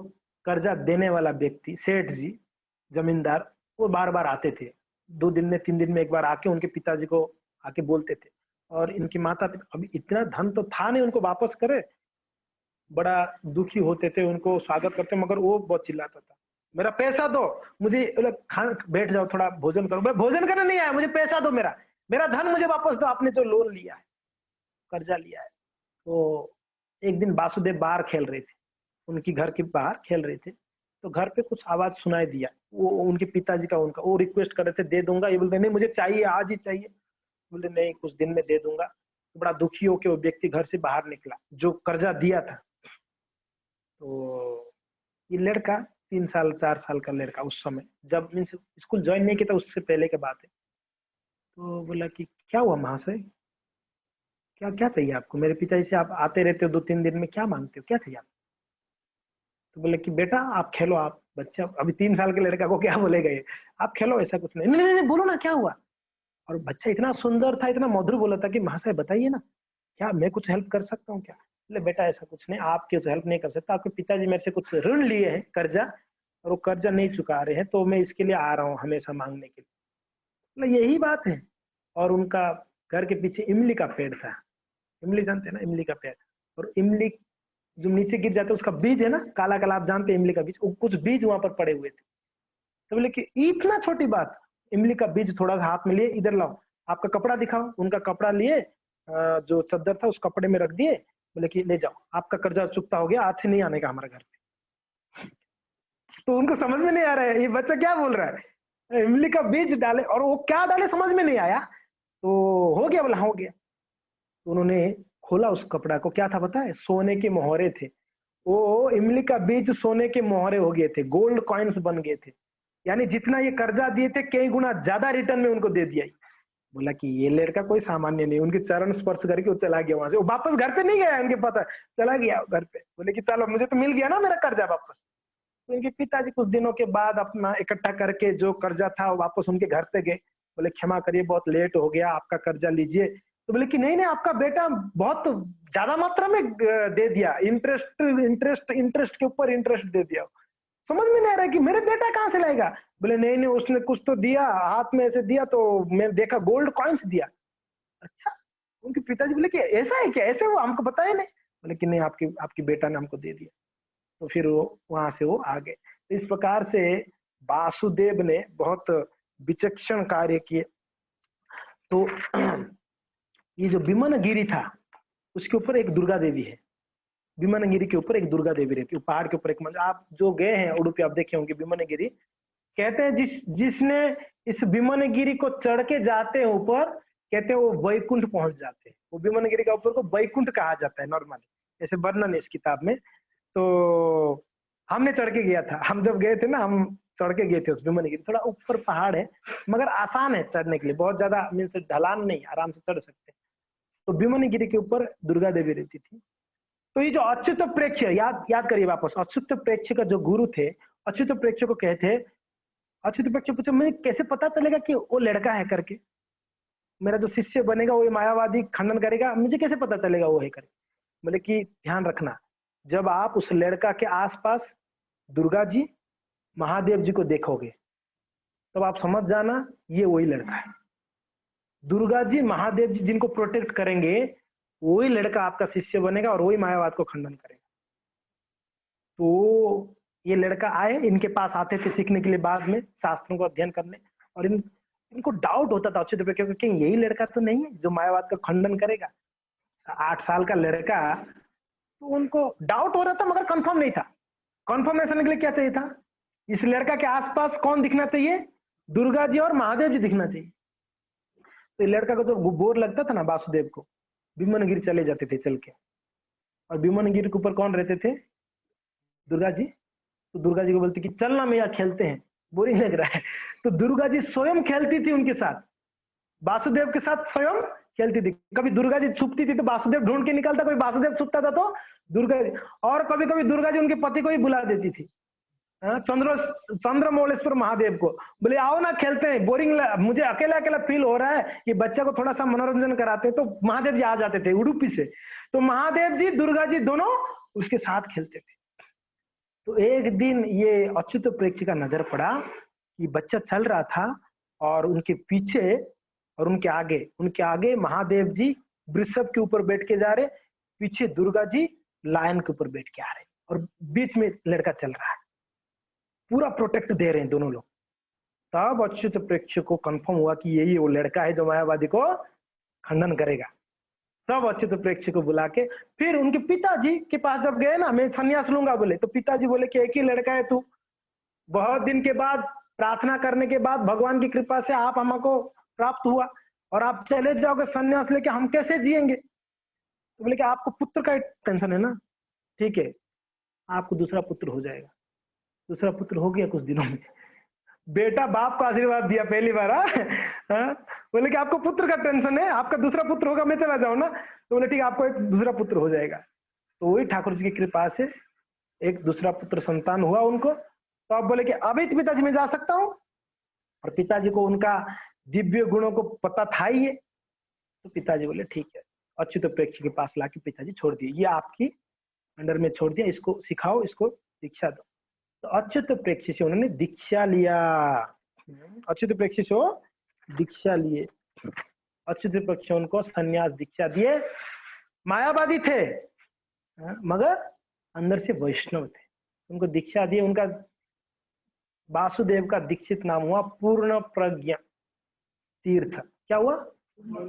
कर्जा देने वाला व्यक्ति, सेठ जी, जमींदार, वो बार बार आते थे। 2 दिन में 3 दिन में एक बार आके उनके पिताजी को आके बोलते थे। और इनकी माता पिता अभी इतना धन तो था नहीं उनको वापस करे, बड़ा दुखी होते थे, उनको स्वागत करते, मगर वो बहुत चिल्लाता था, मेरा पैसा दो, मुझे खाना, बैठ जाओ थोड़ा भोजन करो। मैं भोजन करने नहीं आया, मुझे पैसा दो, मेरा मेरा धन मुझे वापस दो, आपने जो लोन लिया है, कर्जा लिया है। तो एक दिन वासुदेव बाहर खेल रहे थे, उनकी घर के बाहर खेल रहे थे। तो घर पे कुछ आवाज सुनाई दिया, वो उनके पिताजी का, उनका, वो रिक्वेस्ट कर रहे थे दे दूंगा, ये बोलते नहीं मुझे चाहिए, आज ही चाहिए। बोले नहीं कुछ दिन में दे दूंगा। तो बड़ा दुखी होकर वो व्यक्ति घर से बाहर निकला जो कर्जा दिया था। तो ये लड़का 3 साल 4 साल का लड़का उस समय, जब मीन्स स्कूल ज्वाइन नहीं किया था, उससे पहले के बात है। तो बोला कि क्या हुआ महाशय, क्या क्या चाहिए आपको, मेरे पिताजी से आप आते रहते हो 2-3 दिन में, क्या मांगते हो, क्या चाहिए आपको। तो बोले कि बेटा आप खेलो, आप बच्चा, अभी 3 साल के लड़का को क्या बोलेगा ये, आप खेलो, ऐसा कुछ नहीं। नहीं नहीं, नहीं बोलो ना क्या हुआ। और बच्चा इतना सुंदर था, इतना मधुर बोला था कि महाशय बताइए ना, क्या मैं कुछ हेल्प कर सकता हूँ क्या। बोले बेटा ऐसा कुछ नहीं, आप किसी हेल्प नहीं कर सकता, आपके पिताजी मेरे से कुछ ऋण लिए हैं कर्जा, और वो कर्जा नहीं चुका रहे हैं, तो मैं इसके लिए आ रहा हूँ हमेशा मांगने के लिए। बोले यही बात है। और उनका घर के पीछे इमली का पेड़ था, इमली जानते हैं ना, इमली का पेड़। और इमली जो नीचे गिर जाता है उसका बीज है ना, काला काला, आप जानते हैं इमली का बीज, वो कुछ बीज वहां पर पड़े हुए थे। तो बोले कि इतना छोटी बात, इमली का बीज थोड़ा सा हाथ में लिए, इधर लाओ, आपका कपड़ा दिखाओ। उनका कपड़ा लिए, जो चद्दर था उस कपड़े में रख दिए। बोले कि ले जाओ, आपका कर्जा चुकता हो गया, आज से नहीं आने का हमारे घर पे। तो उनको समझ में नहीं आ रहा है ये बच्चा क्या बोल रहा है, इमली का बीज डाले और वो क्या डाले समझ में नहीं आया। तो हो गया, बोला हो गया। तो उन्होंने खोला उस कपड़ा को, क्या था पता है, सोने के मोहरे थे। वो इमली का बीज सोने के मोहरे हो गए थे, गोल्ड कॉइन्स बन गए थे। यानी जितना ये कर्जा दिए थे कई गुना ज्यादा रिटर्न में उनको दे दिया। बोला कि ये लड़का कोई सामान्य नहीं, उनके चरण स्पर्श करके वो चला गया वहां से, वो वापस घर पे नहीं गया, उनके पता चला गया घर पे। बोले कि चलो मुझे तो मिल गया ना मेरा कर्जा वापस। तो इनके पिताजी कुछ दिनों के बाद अपना इकट्ठा करके जो कर्जा था वो वापस उनके घर पे गए। बोले क्षमा करिए बहुत लेट हो गया, आपका कर्जा लीजिए। तो बोले कि नहीं नहीं, आपका बेटा बहुत ज्यादा मात्रा में दे दिया, इंटरेस्ट इंटरेस्ट इंटरेस्ट के ऊपर इंटरेस्ट दे दिया। समझ में नहीं आ रहा है कि मेरे बेटा कहाँ से लाएगा। बोले नहीं नहीं, उसने कुछ तो दिया, हाथ में ऐसे दिया तो मैं देखा गोल्ड कॉइन्स दिया। अच्छा, उनके पिताजी बोले कि ऐसा है क्या, ऐसे वो हमको बताया नहीं। बोले कि नहीं, आपकी आपकी बेटा ने हमको दे दिया। तो फिर वो वहां से वो आ गए। तो इस प्रकार से वासुदेव ने बहुत विचक्षण कार्य किए। तो ये जो विमनगिरी था उसके ऊपर एक दुर्गा देवी है, विमनगिरी के ऊपर एक दुर्गा देवी रहती है, पहाड़ के ऊपर एक मंदिर। आप जो गए हैं उडुपी आप देखे होंगे विमनगिरी। कहते हैं जिसने इस विमनगिरी को चढ़ के जाते हैं ऊपर, कहते हैं वो वैकुंठ पहुंच जाते हैं। वो विमनगिरी का ऊपर को वैकुंठ कहा जाता है नॉर्मली, ऐसे वर्णन है इस किताब में। तो हमने चढ़ के गया था, हम जब गए थे ना, हम चढ़ के गए थे उस विमनगिरी। थोड़ा ऊपर पहाड़ है मगर आसान है चढ़ने के लिए, बहुत ज्यादा मीन्स ढलान नहीं, आराम से चढ़ सकते हैं। तो विमनगिरी के ऊपर दुर्गा देवी रहती थी। तो ये जो अच्युत प्रेक्ष, याद याद करिए वापस, अच्युत प्रेक्ष का जो गुरु थे, अच्युत प्रेक्ष को कहते हैं। अच्युत प्रेक्ष पूछे मुझे कैसे पता चलेगा कि वो लड़का है करके, मेरा जो शिष्य बनेगा वो मायावादी खंडन करेगा, मुझे कैसे पता चलेगा वो है करके। बोले कि ध्यान रखना, जब आप उस लड़का के आसपास दुर्गा जी महादेव जी को देखोगे तब आप समझ जाना ये वही लड़का है। दुर्गा जी महादेव जी जिनको प्रोटेक्ट करेंगे वही लड़का आपका शिष्य बनेगा और वही मायावाद को खंडन करेगा। तो ये लड़का आए, इनके पास आते थे सीखने के लिए, बाद में शास्त्रों को अध्ययन करने। और इनको डाउट होता था अच्छे तरीके से, यही लड़का तो नहीं है जो मायावाद का खंडन करेगा। 8 साल का लड़का, तो उनको डाउट हो रहा था मगर कंफर्म नहीं था। कंफर्मेशन के लिए क्या चाहिए था, इस लड़का के आसपास कौन दिखना चाहिए, दुर्गा जी और महादेव जी दिखना चाहिए। तो लड़का को तो बोर लगता था ना वासुदेव को, विमनगिरी चले जाते थे चल के। और विमनगिरी के ऊपर कौन रहते थे? दुर्गा जी। तो दुर्गा जी को बोलते कि चल ना मैया खेलते हैं, बोरिंग लग रहा है। तो दुर्गा जी स्वयं खेलती थी उनके साथ, वासुदेव के साथ स्वयं खेलती थी। कभी दुर्गा जी छुपती थी तो वासुदेव ढूंढ के निकलता, कभी वासुदेव छुपता था तो दुर्गा जी, और कभी कभी दुर्गा जी उनके पति को ही बुला देती थी, चंद्रमौलेश्वर महादेव को, बोले आओ ना खेलते हैं, बोरिंग मुझे अकेला अकेला फील हो रहा है, कि बच्चा को थोड़ा सा मनोरंजन कराते हैं। तो महादेव जी आ जाते थे उडुपी से, तो महादेव जी दुर्गा जी दोनों उसके साथ खेलते थे। तो एक दिन ये अच्युत प्रेक्षी का नजर पड़ा कि बच्चा चल रहा था और उनके पीछे और उनके आगे महादेव जी वृषभ के ऊपर बैठ के जा रहे, पीछे दुर्गा जी लायन के ऊपर बैठ के आ रहे, और बीच में लड़का चल रहा है, पूरा प्रोटेक्ट दे रहे हैं दोनों लोग। तब अच्युत प्रेक्षक को कंफर्म हुआ कि यही वो लड़का है जो मायावादी को खंडन करेगा। तब अच्युत प्रेक्षक को बुला के फिर उनके पिताजी के पास जब गए ना, मैं संन्यास लूंगा बोले, तो पिताजी बोले कि एक ही लड़का है तू, बहुत दिन के बाद प्रार्थना करने के बाद भगवान की कृपा से आप हमको प्राप्त हुआ और आप चले जाओगे संन्यास लेके, हम कैसे जिएंगे? तो बोले कि आपको पुत्र का टेंशन है ना, ठीक है आपको दूसरा पुत्र हो जाएगा। दूसरा पुत्र हो गया कुछ दिनों में, बेटा बाप का आशीर्वाद दिया पहली बार। बोले कि आपको पुत्र का टेंशन है, आपका दूसरा पुत्र होगा, मैं चला जाऊं ना? तो बोले ठीक है आपको एक दूसरा पुत्र हो जाएगा। तो वही ठाकुर जी की कृपा से एक दूसरा पुत्र संतान हुआ उनको। तो आप बोले कि अभी पिताजी मैं जा सकता हूँ, और पिताजी को उनका दिव्य गुणों को पता था ही है। तो पिताजी बोले ठीक है, अच्युत प्रेक्षी के पास लाके पिताजी छोड़ दिए, ये आपकी अंडर में छोड़ दिया, इसको सिखाओ, इसको दीक्षा दो। तो अच्युत प्रेक्षी से उन्होंने दीक्षा लिया, अच्युत प्रेक्षी से वो दीक्षा लिए, अच्युत प्रेक्षी उनको संन्यास दीक्षा दिए। मायावादी थे मगर अंदर से वैष्णव थे, उनको दीक्षा दिए। उनका वासुदेव का दीक्षित नाम हुआ पूर्ण प्रज्ञा तीर्थ। क्या हुआ?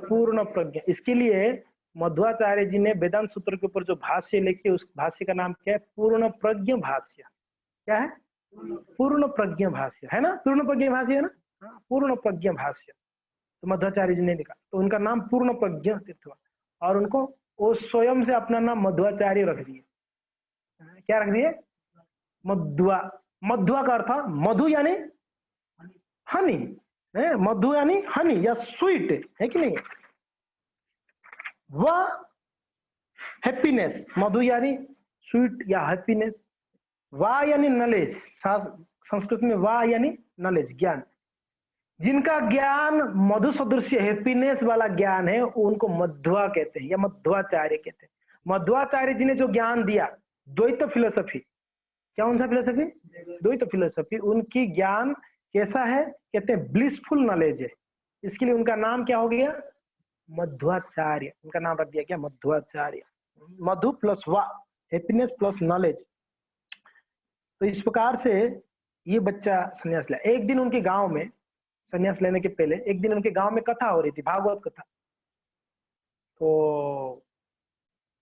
पूर्ण प्रज्ञा। इसके लिए मध्वाचार्य जी ने वेदांत सूत्र के ऊपर जो भाष्य लिखे, उस भाष्य का नाम क्या है? पूर्ण प्रज्ञ भाष्य। क्या है? पूर्ण प्रज्ञ भाष्य है ना, पूर्ण प्रज्ञ भाष्य है ना, पूर्ण प्रज्ञ भाष्य। तो मध्वाचार्य जी ने लिखा, तो उनका नाम पूर्ण प्रज्ञ तीर्थ हुआ, और उनको वो स्वयं से अपना नाम मध्वाचार्य रख दिए। क्या रख दिए? मध्वा। मध्वा का अर्थ मधु यानी हनी, मधु यानी हनी या स्वीट है कि नहीं? वह हैप्पीनेस, मधु यानी स्वीट या हैप्पीनेस। वा यानी नॉलेज, संस्कृत में वा यानी नॉलेज, ज्ञान। जिनका ज्ञान मधु सदृश हैप्पीनेस वाला ज्ञान है उनको मध्वा कहते हैं या मध्वाचार्य कहते हैं। मध्वाचार्य जी ने जो ज्ञान दिया द्वैत फिलोसफी, क्या उनका फिलोसफी? द्वैत फिलोसफी। उनकी ज्ञान कैसा है? कहते हैं ब्लिसफुल नॉलेज है, इसके लिए उनका नाम क्या हो गया? मध्वाचार्य। उनका नाम रख दिया गया मध्वाचार्य। मधु प्लस वा, हैप्पीनेस प्लस नॉलेज। तो इस प्रकार से ये बच्चा संन्यास लिया। एक दिन उनके गांव में, संन्यास लेने के पहले एक दिन उनके गांव में कथा हो रही थी, भागवत कथा। तो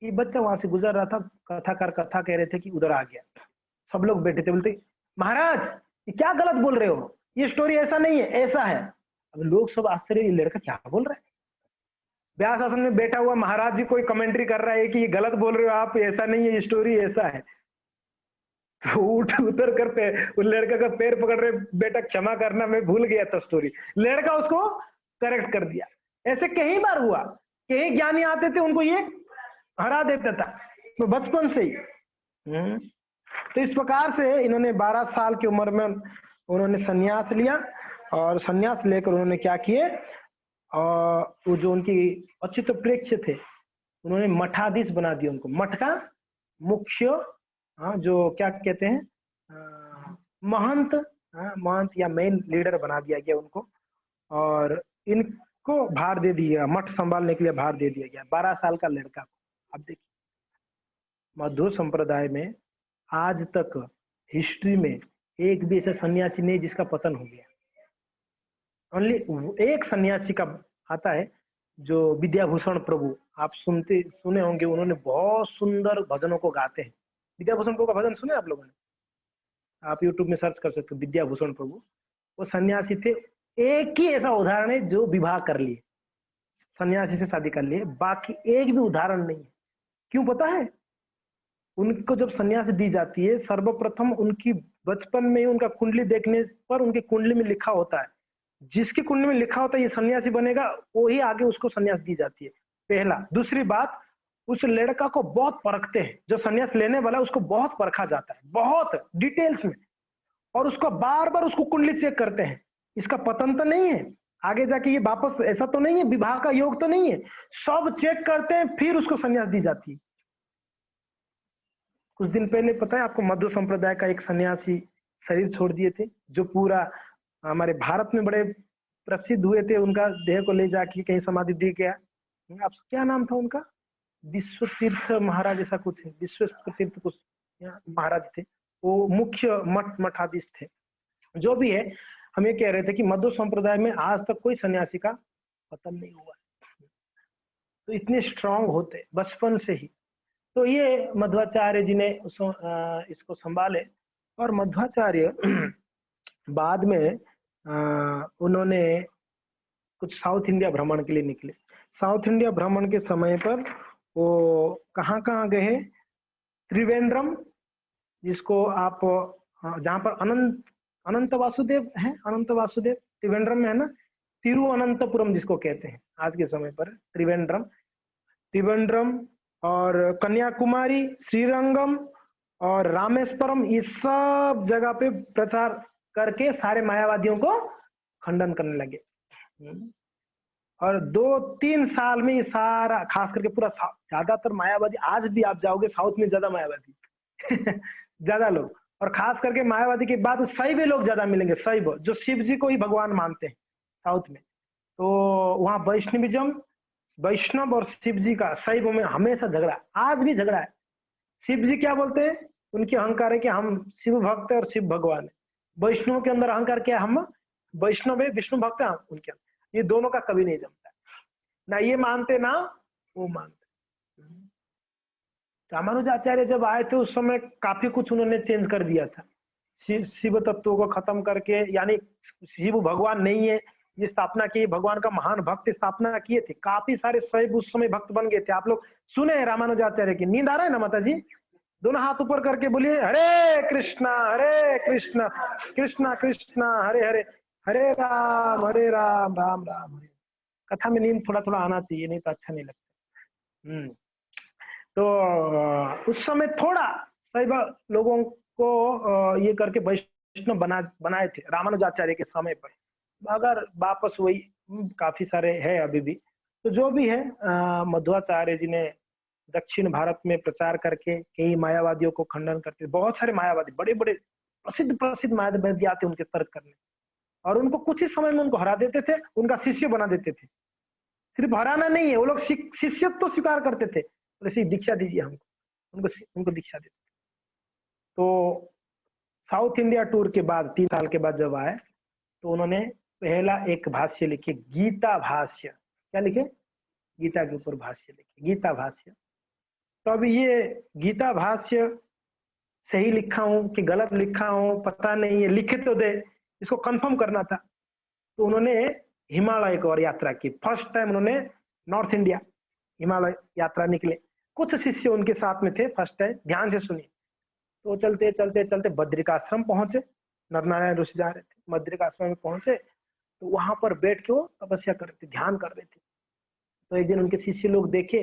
ये बच्चा वहां से गुजर रहा था, कथाकार कथा कह रहे थे कि उधर आ गया। सब लोग बैठे थे, बोलते महाराज ये क्या गलत बोल रहे हो, ये स्टोरी ऐसा नहीं है, ऐसा है। अब लोग सब आश्चर्य, ये लड़का क्या बोल रहा है? व्यास आसन में बैठा हुआ महाराज जी कोई कमेंट्री कर रहा है कि ये गलत बोल रहे हो आप, ऐसा नहीं है, ये स्टोरी ऐसा है। तो उठ उतर करते उस लड़का का पैर पकड़ रहे, बेटा क्षमा करना मैं भूल गया था स्टोरी। लड़का उसको करेक्ट कर दिया। ऐसे कई बार हुआ, कई ज्ञानी आते थे उनको ये हरा देता था, तो बचपन से ही। तो इस प्रकार से इन्होंने 12 साल की उम्र में उन्होंने संन्यास लिया, और संन्यास लेकर उन्होंने क्या किए, वो जो उनकी अच्युत प्रेक्ष्य थे उन्होंने मठाधीश बना दिया उनको। मठ का मुख्य, जो क्या कहते हैं महंत, महंत या मेन लीडर बना दिया गया उनको, और इनको भार दे दिया, मठ संभालने के लिए भार दे दिया गया 12 साल का लड़का को। अब देखिए मध्व संप्रदाय में आज तक हिस्ट्री में एक भी ऐसा सन्यासी नहीं जिसका पतन हो गया। ओनली एक सन्यासी का आता है जो विद्याभूषण प्रभु, आप सुने होंगे, उन्होंने बहुत सुंदर भजनों को गाते हैं। विद्याभूषण प्रभु का भजन सुने आप लोगों ने? आप यूट्यूब में सर्च कर सकते हो विद्याभूषण प्रभु। वो सन्यासी थे, एक ही ऐसा उदाहरण है जो विवाह कर लिए, सन्यासी से शादी कर लिए, बाकी एक भी उदाहरण नहीं है। क्यों पता है? उनको जब सन्यासी दी जाती है, सर्वप्रथम उनकी बचपन में ही उनका कुंडली देखने पर उनकी कुंडली में लिखा होता है, जिसकी कुंडली में लिखा होता है ये सन्यासी बनेगा, वो ही आगे उसको सन्यास दी जाती है, पहला। दूसरी बात, उस लड़का को बहुत परखते हैं, जो सन्यास लेने वाला है उसको बहुत परखा जाता है, बहुत डिटेल्स में, और उसको बार बार उसको कुंडली चेक करते हैं, इसका पतन तो नहीं है, आगे जाके ये वापस ऐसा तो नहीं है, विवाह का योग तो नहीं है, सब चेक करते हैं, फिर उसको सन्यास दी जाती है। कुछ दिन पहले पता है आपको, मध्य संप्रदाय का एक सन्यासी शरीर छोड़ दिए थे, जो पूरा हमारे भारत में बड़े प्रसिद्ध हुए थे, उनका देह को ले जाके कहीं समाधि दी गया। आप क्या नाम था उनका? विश्व तीर्थ महाराज ऐसा कुछ है, विश्व तीर्थ कुछ महाराज थे, वो मुख्य मठाधीश थे। जो भी है, हम ये कह रहे थे कि मध्य संप्रदाय में आज तक कोई सन्यासी का पतन नहीं हुआ, तो इतने स्ट्रांग होते बचपन से ही। तो ये मध्वाचार्य जी ने इसको संभाले, और मध्वाचार्य बाद में उन्होंने कुछ साउथ इंडिया भ्रमण के लिए निकले। साउथ इंडिया भ्रमण के समय पर वो कहाँ कहाँ गए? त्रिवेंद्रम, जिसको आप जहाँ पर अनंत वासुदेव है, अनंत वासुदेव त्रिवेंद्रम में है ना, तिरुवनंतपुरम जिसको कहते हैं आज के समय पर, त्रिवेंद्रम, त्रिवेंद्रम और कन्याकुमारी, श्रीरंगम और रामेश्वरम, इस सब जगह पे प्रचार करके सारे मायावादियों को खंडन करने लगे। और 2-3 साल में सारा, खास करके पूरा ज्यादातर मायावादी, आज भी आप जाओगे साउथ में ज्यादा मायावादी ज्यादा लोग, और खास करके मायावादी के बाद शैव लोग ज्यादा मिलेंगे, शैव जो शिव जी को ही भगवान मानते हैं साउथ में। तो वहाँ वैष्णविज्म, वैष्णव और शिव जी का शैव में हमेशा झगड़ा, आज भी झगड़ा है। शिव जी क्या बोलते हैं? उनकी अहंकार है कि हम शिव भक्त है और शिव भगवान है। वैष्णव के अंदर अहंकार क्या है? हम वैष्णव है, विष्णु भक्त है उनके अंदर। ये दोनों का कभी नहीं जमता, ना ये मानते ना वो मानते। रामानुजाचार्य जब आए थे उस समय काफी कुछ उन्होंने चेंज कर दिया था, शिव तत्वों को खत्म करके, यानी शिव भगवान नहीं है ये स्थापना की, भगवान का महान भक्त स्थापना किए थे। काफी सारे शैव उस समय भक्त बन गए थे। आप लोग सुने हैं रामानुजाचार्य की? नींद आ रहा है ना माता जी? दोनों हाथ ऊपर करके बोलिए, हरे कृष्णा कृष्णा कृष्णा हरे हरे, हरे राम राम राम हरे। कथा में नींद थोड़ा थोड़ा आना चाहिए, नहीं तो अच्छा नहीं लगता। तो उस समय थोड़ा शैव लोगों को ये करके वैष्णव बनाए थे रामानुजाचार्य के समय पर, अगर वापस वही काफी सारे है अभी भी। तो जो भी है, मध्वाचार्य जी ने दक्षिण भारत में प्रचार करके कई मायावादियों को खंडन करते, बहुत सारे मायावादी, बड़े बड़े प्रसिद्ध मायावादी आते उनके तर्क करने, और उनको कुछ ही समय में उनको हरा देते थे, उनका शिष्य बना देते थे। सिर्फ हराना नहीं है, वो लोग शिष्यत्व तो स्वीकार करते थे, जैसे दीक्षा दीजिए हमको, उनको दीक्षा देते। तो साउथ इंडिया टूर के बाद 3 साल के बाद जब आए, तो उन्होंने पहला एक भाष्य लिखे, गीता भाष्य। क्या लिखे? गीता के ऊपर भाष्य लिखे, गीता भाष्य। तो अभी ये गीता भाष्य सही लिखा हूं कि गलत लिखा हूं पता नहीं है, लिखे तो दे, इसको कंफर्म करना था। तो उन्होंने हिमालय की ओर यात्रा की, फर्स्ट टाइम उन्होंने नॉर्थ इंडिया हिमालय यात्रा निकले। कुछ शिष्य उनके साथ में थे फर्स्ट टाइम, ध्यान से सुनिए। तो चलते चलते चलते बद्रिकाश्रम पहुंचे, नरनारायण ऋषि जा रहे थे, बद्रिकाश्रम में पहुंचे, तो वहां पर बैठ के वो तपस्या कर रहे थे, ध्यान कर रहे थे। तो एक दिन उनके शिष्य लोग देखे,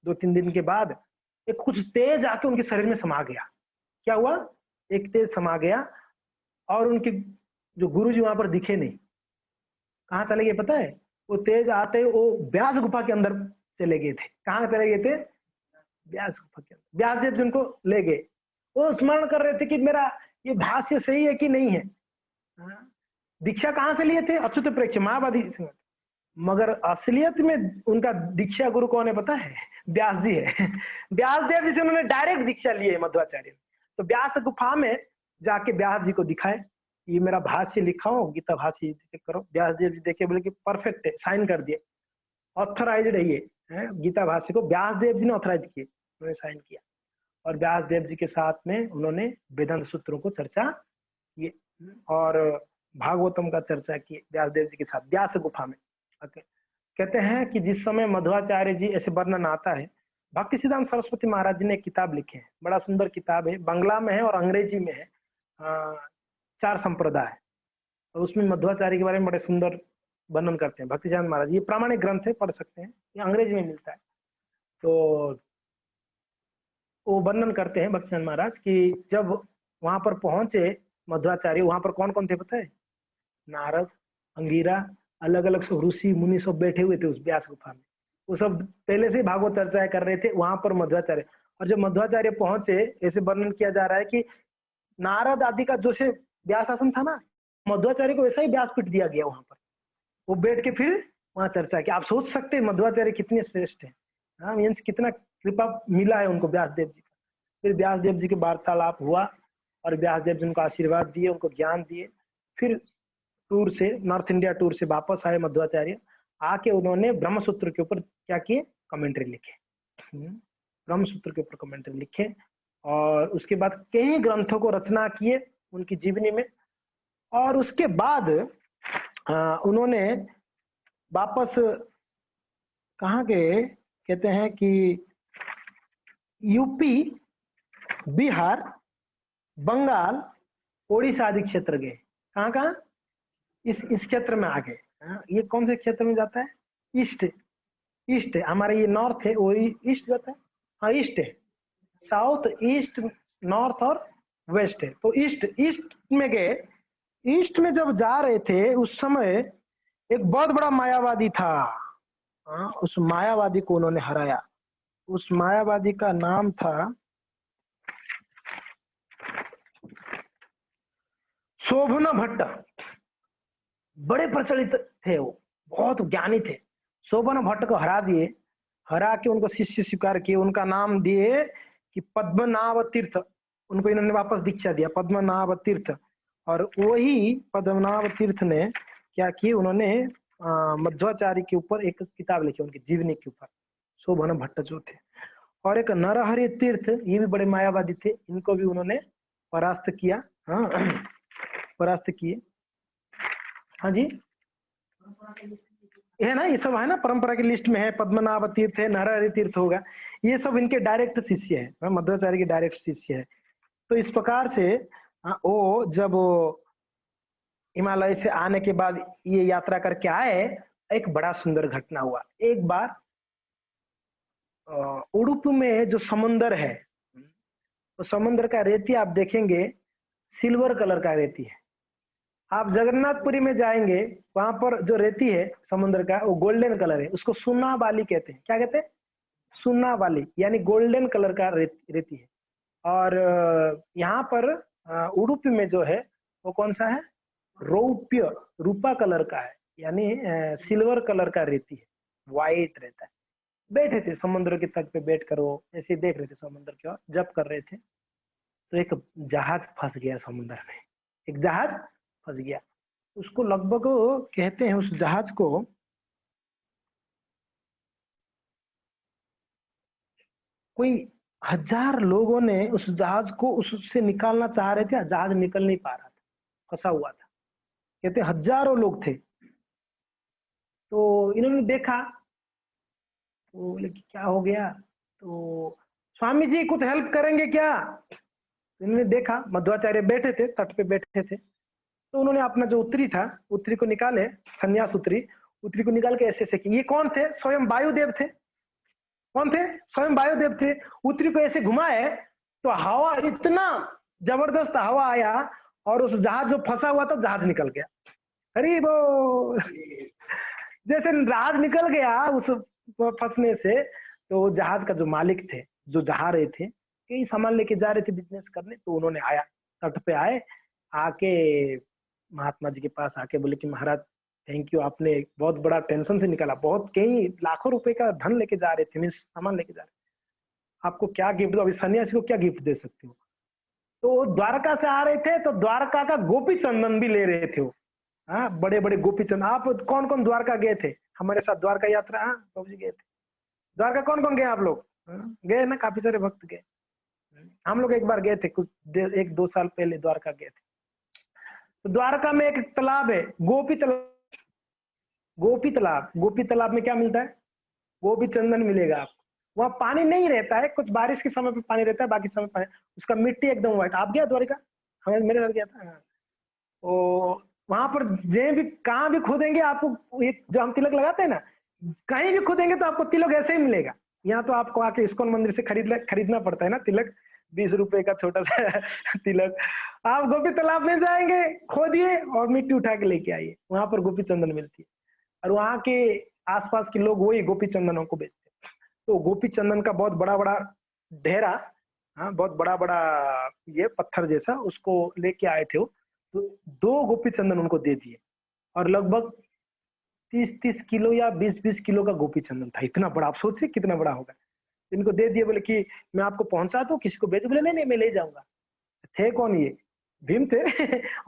2-3 दिन के बाद एक कुछ तेज आके उनके शरीर में समा गया। क्या हुआ? एक तेज समा गया, और उनके जो गुरु जी वहां पर दिखे नहीं। कहाँ चले गए पता है? वो तेज आते वो व्यास गुफा के अंदर चले गए थे। कहाँ चले गए थे? व्यास गुफा के अंदर। व्यास देव जिनको ले गए, वो स्मरण कर रहे थे कि मेरा ये भाष्य सही है कि नहीं है। दीक्षा कहाँ से लिए थे? अच्युत प्रेक्ष मायावादी संगत। मगर असलियत में उनका दीक्षा गुरु कौन है पता है? व्यास जी है। व्यास देव जी से उन्होंने डायरेक्ट दीक्षा ली है मध्वाचार्य। तो व्यास गुफा में जाके व्यास जी को दिखाए, ये मेरा भाष्य लिखा हो, गीता भाष्य चेक करो। व्यास देव जी देखे, बोले कि परफेक्ट है, साइन कर दिए, ऑथराइज्ड है ये गीता भाष्य को व्यास देव जी ने ऑथराइज किए, उन्होंने साइन किया। और व्यास देव जी के साथ में उन्होंने वेदांत सूत्रों को चर्चा किए, और भागवतम का चर्चा किए व्यास देव जी के साथ, व्यास गुफा में। ओके, कहते हैं कि जिस समय मध्वाचार्य जी, ऐसे वर्णन आता है, भक्ति सिद्धांत सरस्वती महाराज जी ने एक किताब लिखे हैं, बड़ा सुंदर किताब है, बांग्ला में है और अंग्रेजी में है, 4 संप्रदाय, और उसमें मध्वाचार्य के बारे में बड़े सुंदर वर्णन करते हैं भक्ति सिद्धांत महाराज। ये प्रामाणिक ग्रंथ है, पढ़ सकते हैं, ये अंग्रेजी में मिलता है। तो वो वर्णन करते हैं भक्ति सिद्धांत महाराज कि जब वहां पर पहुंचे मध्वाचार्य, वहां पर कौन कौन थे पता है? नारद, अंगीरा, अलग अलग सब ऋषि मुनि सब बैठे हुए थे उस व्यास गुफा में। वो सब पहले से भागवत चर्चा कर रहे थे वहां पर मध्वाचार्य। और जब मध्वाचार्य पहुंचे, ऐसे वर्णन किया जा रहा है कि नारद आदि का जो से व्यास आसन था ना, मध्वाचार्य को वैसा ही व्यासपीठ दिया गया वहां पर। वो बैठ के फिर वहां चर्चा की। आप सोच सकते हैं मध्वाचार्य कितने श्रेष्ठ है, हाँ, मीन्स कितना कृपा मिला है उनको व्यासदेव जी का। फिर व्यासदेव जी के वार्तालाप हुआ और व्यासदेव जी उनको आशीर्वाद दिए, उनको ज्ञान दिए। फिर टूर से, नॉर्थ इंडिया टूर से वापस आए मध्वाचार्य, आके उन्होंने ब्रह्मसूत्र के ऊपर क्या किए? कमेंट्री लिखे। ब्रह्मसूत्र के ऊपर कमेंट्री लिखे और उसके बाद कई ग्रंथों को रचना किए उनकी जीवनी में। और उसके बाद उन्होंने वापस कहाँ गए? कहते हैं कि यूपी, बिहार, बंगाल, ओडिशा आदि क्षेत्र गए। कहाँ कहाँ? इस क्षेत्र में आ गए। ये कौन से क्षेत्र में जाता है? ईस्ट, ईस्ट है हमारा, ये नॉर्थ है, वो ईस्ट जाता है। हाँ, ईस्ट है, साउथ, ईस्ट, नॉर्थ और वेस्ट है। तो ईस्ट, ईस्ट में गए। ईस्ट में जब जा रहे थे उस समय एक बहुत बड़ा मायावादी था। उस मायावादी को उन्होंने हराया। उस मायावादी का नाम था शोभना भट्ट। बड़े प्रचलित थे, वो बहुत ज्ञानी थे। शोभना भट्ट को हरा दिए, हरा के उनको शिष्य स्वीकार किए। उनका नाम दिए कि पद्मनाभ तीर्थ। उनको इन्होंने वापस दीक्षा दिया, पद्मनाभ तीर्थ। और वही पद्मनाभ तीर्थ ने क्या किए? उन्होंने मध्वाचार्य के ऊपर एक किताब लिखी, उनकी जीवनी के ऊपर, शोभना भट्ट जो थे। और एक नरहरि तीर्थ, ये भी बड़े मायावादी थे, इनको भी उन्होंने परास्त किया। हाँ, परास्त किए। हाँ जी, है ना, ये सब है ना, परंपरा की लिस्ट में है। पद्मनाभ तीर्थ है, नरहरि तीर्थ होगा, ये सब इनके डायरेक्ट शिष्य है, मध्वाचार्य के डायरेक्ट शिष्य है। तो इस प्रकार से वो जब हिमालय से आने के बाद ये यात्रा करके आए, एक बड़ा सुंदर घटना हुआ। एक बार उडुपी में जो समुंदर है, तो समुद्र का रेती आप देखेंगे सिल्वर कलर का रेती है। आप जगन्नाथपुरी में जाएंगे, वहां पर जो रेती है समुद्र का, वो गोल्डन कलर है, उसको सुन्ना वाली कहते हैं। क्या कहते हैं? सुन्ना वाली, यानी गोल्डन कलर का रेती है। और यहाँ पर उडुपी में जो है वो कौन सा है? रौप्य, रूपा कलर का है, यानी सिल्वर कलर का रेती है, व्हाइट रहता है। बैठे थे समुद्र के तट पे, बैठ कर वो ऐसे देख रहे थे समुद्र की ओर, जब कर रहे थे। तो एक जहाज फंस गया समुद्र में, एक जहाज फंस गया। उसको लगभग कहते हैं, उस जहाज को कोई 1000 लोगों ने उस जहाज को उससे निकालना चाह रहे थे, जहाज निकल नहीं पा रहा था, फंसा हुआ था। कहते हजारों लोग थे। तो इन्होंने देखा, तो बोले कि क्या हो गया? तो स्वामी जी कुछ हेल्प करेंगे क्या? तो इन्होंने देखा मध्वाचार्य बैठे थे, तट पे बैठे थे। तो उन्होंने अपना जो उत्तरी था, उत्तरी को निकाले, संन्यास उत्तरी, उत्तरी को निकाल के ऐसे ऐसे कि, ये कौन थे? स्वयं वायुदेव थे। कौन थे? स्वयं वायुदेव थे। उत्तरी को ऐसे घुमाए तो हवा, इतना जबरदस्त हवा आया और उस जहाज जो फंसा हुआ था, जहाज निकल गया। अरे वो जैसे जहाज निकल गया उस फंसने से, तो जहाज का जो मालिक थे, जो जा रहे थे, कई सामान लेके जा रहे थे बिजनेस करने, तो उन्होंने आया, तट पे आए, आके महात्मा जी के पास आके बोले कि महाराज थैंक यू, आपने बहुत बड़ा टेंशन से निकाला, बहुत कई लाखों रुपए का धन लेके जा रहे थे, मीन्स सामान लेके जा रहे थे, आपको क्या गिफ्ट दो? अभी सन्यासी को क्या गिफ्ट दे सकते हो? तो द्वारका से आ रहे थे, तो द्वारका का गोपी चंदन भी ले रहे थे वो। हाँ, बड़े बड़े गोपी चंदन। आप कौन कौन द्वारका गए थे हमारे साथ? द्वारका यात्रा, हाँ बाबू जी गए थे द्वारका। कौन कौन गए आप लोग? गए ना, काफी सारे भक्त गए। हम लोग एक बार गए थे, कुछ 1-2 साल पहले द्वारका गए थे। तो द्वारका में एक तालाब है, गोपी तालाब। गोपी तालाब में क्या मिलता है? गोपी चंदन मिलेगा आपको। वहाँ पानी नहीं रहता है, कुछ बारिश के समय पे पानी रहता है, बाकी समय पानी, उसका मिट्टी एकदम व्हाइट। आप गया द्वारिका? हमें मेरे साथ गया था। हाँ। तो वहां पर जे भी कहाँ भी खोदेंगे आपको, ये जो हम तिलक लगाते हैं ना, कहीं भी खोदेंगे तो आपको तिलक ऐसे ही मिलेगा। यहाँ तो आपको आके इस्कॉन मंदिर से खरीदना पड़ता है ना तिलक, 20 रुपए का छोटा सा तिलक। आप गोपी तालाब में जाएंगे, खोदिए और मिट्टी उठा के लेके आइए, वहां पर गोपी चंदन मिलती है। और वहाँ के आसपास के लोग वही गोपी चंदनों को बेचते हैं। तो गोपी चंदन का बहुत बड़ा बड़ा ढेरा, हाँ बहुत बड़ा बड़ा ये पत्थर जैसा, उसको लेके आए थे वो। तो 2 गोपी चंदन उनको दे दिए, और लगभग 30-30 किलो या 20-20 किलो का गोपी चंदन था। इतना बड़ा, आप सोचिए कितना बड़ा होगा। इनको दे दिए, बोले कि मैं आपको पहुंचा दूं, किसी को भेज? बोले नहीं नहीं मैं ले जाऊंगा। थे कौन ये? भीम थे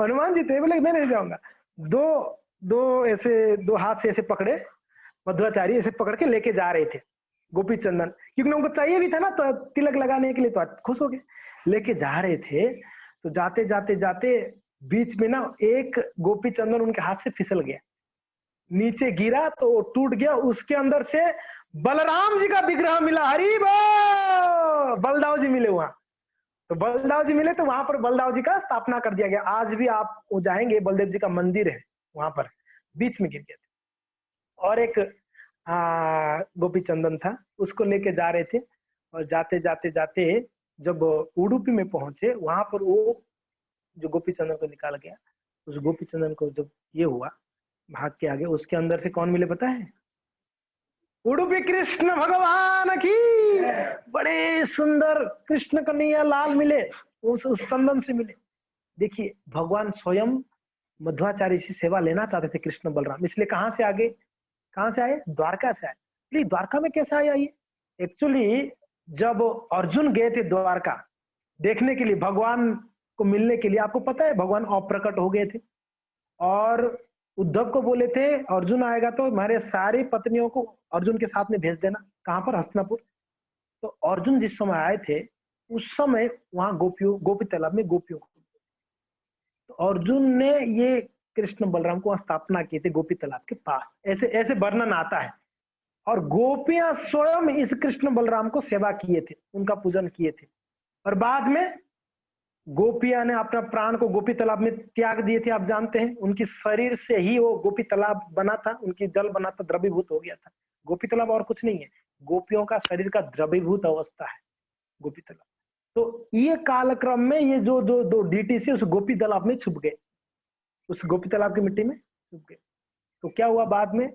हनुमान जी थे। बोले मैं ले जाऊंगा। दो दो ऐसे, 2 हाथ से ऐसे पकड़े, मध्वाचार्य ऐसे पकड़ के लेके जा रहे थे गोपी चंदन, क्योंकि उनको चाहिए भी था ना, तो तिलक लगाने के लिए, तो खुश हो गए, लेके जा रहे थे। तो जाते जाते जाते बीच में ना एक गोपी चंदन उनके हाथ से फिसल गया, नीचे गिरा तो वो टूट गया। उसके अंदर से बलराम जी का विग्रह मिला। हरि बोल! बलदाव जी मिले वहां। तो बलदाव जी मिले, तो वहां पर बलदाव जी का स्थापना कर दिया गया। आज भी आप वो जाएंगे, बलदेव जी का मंदिर है वहां पर, बीच में गिर गया था। और एक गोपी चंदन था, उसको लेके जा रहे थे। और जाते जाते जाते जब उडुपी में पहुंचे, वहां पर वो जो गोपी चंदन को निकाल गया, उस गोपी चंदन को जब ये हुआ भाग के आगे, उसके अंदर से कौन मिले पता है? उडुपी कृष्ण भगवान की। बड़े सुंदर कृष्ण कन्हैया लाल मिले, उस चंदन से मिले। देखिए भगवान स्वयं मध्वाचार्य से सेवा लेना चाहते थे कृष्ण बलराम, इसलिए कहाँ से आगे, कहाँ से आए? द्वारका से आए। द्वारका में कैसे आया ये? एक्चुअली जब अर्जुन गए थे द्वारका देखने के लिए, भगवान को मिलने के लिए, आपको पता है भगवान अप्रकट हो गए थे, और उद्धव को बोले थे अर्जुन आएगा तो हमारे सारी पत्नियों को अर्जुन के साथ में भेज देना। कहां पर? हस्तिनापुर। तो अर्जुन जिस समय आए थे, उस समय वहां गोपी तालाब में गोपियों को, तो अर्जुन ने ये कृष्ण बलराम को स्थापना की थी गोपी तालाब के पास, ऐसे ऐसे वर्णन आता है। और गोपियां स्वयं इस कृष्ण बलराम को सेवा किए थे, उनका पूजन किए थे। और बाद में गोपियां ने अपना प्राण को गोपी तालाब में त्याग दिए थे। आप जानते हैं उनकी शरीर से ही वो गोपी तालाब बना था, उनकी जल बना था, द्रवीभूत हो गया था। गोपी तालाब और कुछ नहीं है, गोपियों का शरीर का द्रवीभूत अवस्था है गोपी तालाब। तो ये कालक्रम में ये जो दो डीटी से उस गोपी तालाब में छुप गए, उस गोपी तालाब की मिट्टी में छुप गए। तो क्या हुआ बाद में?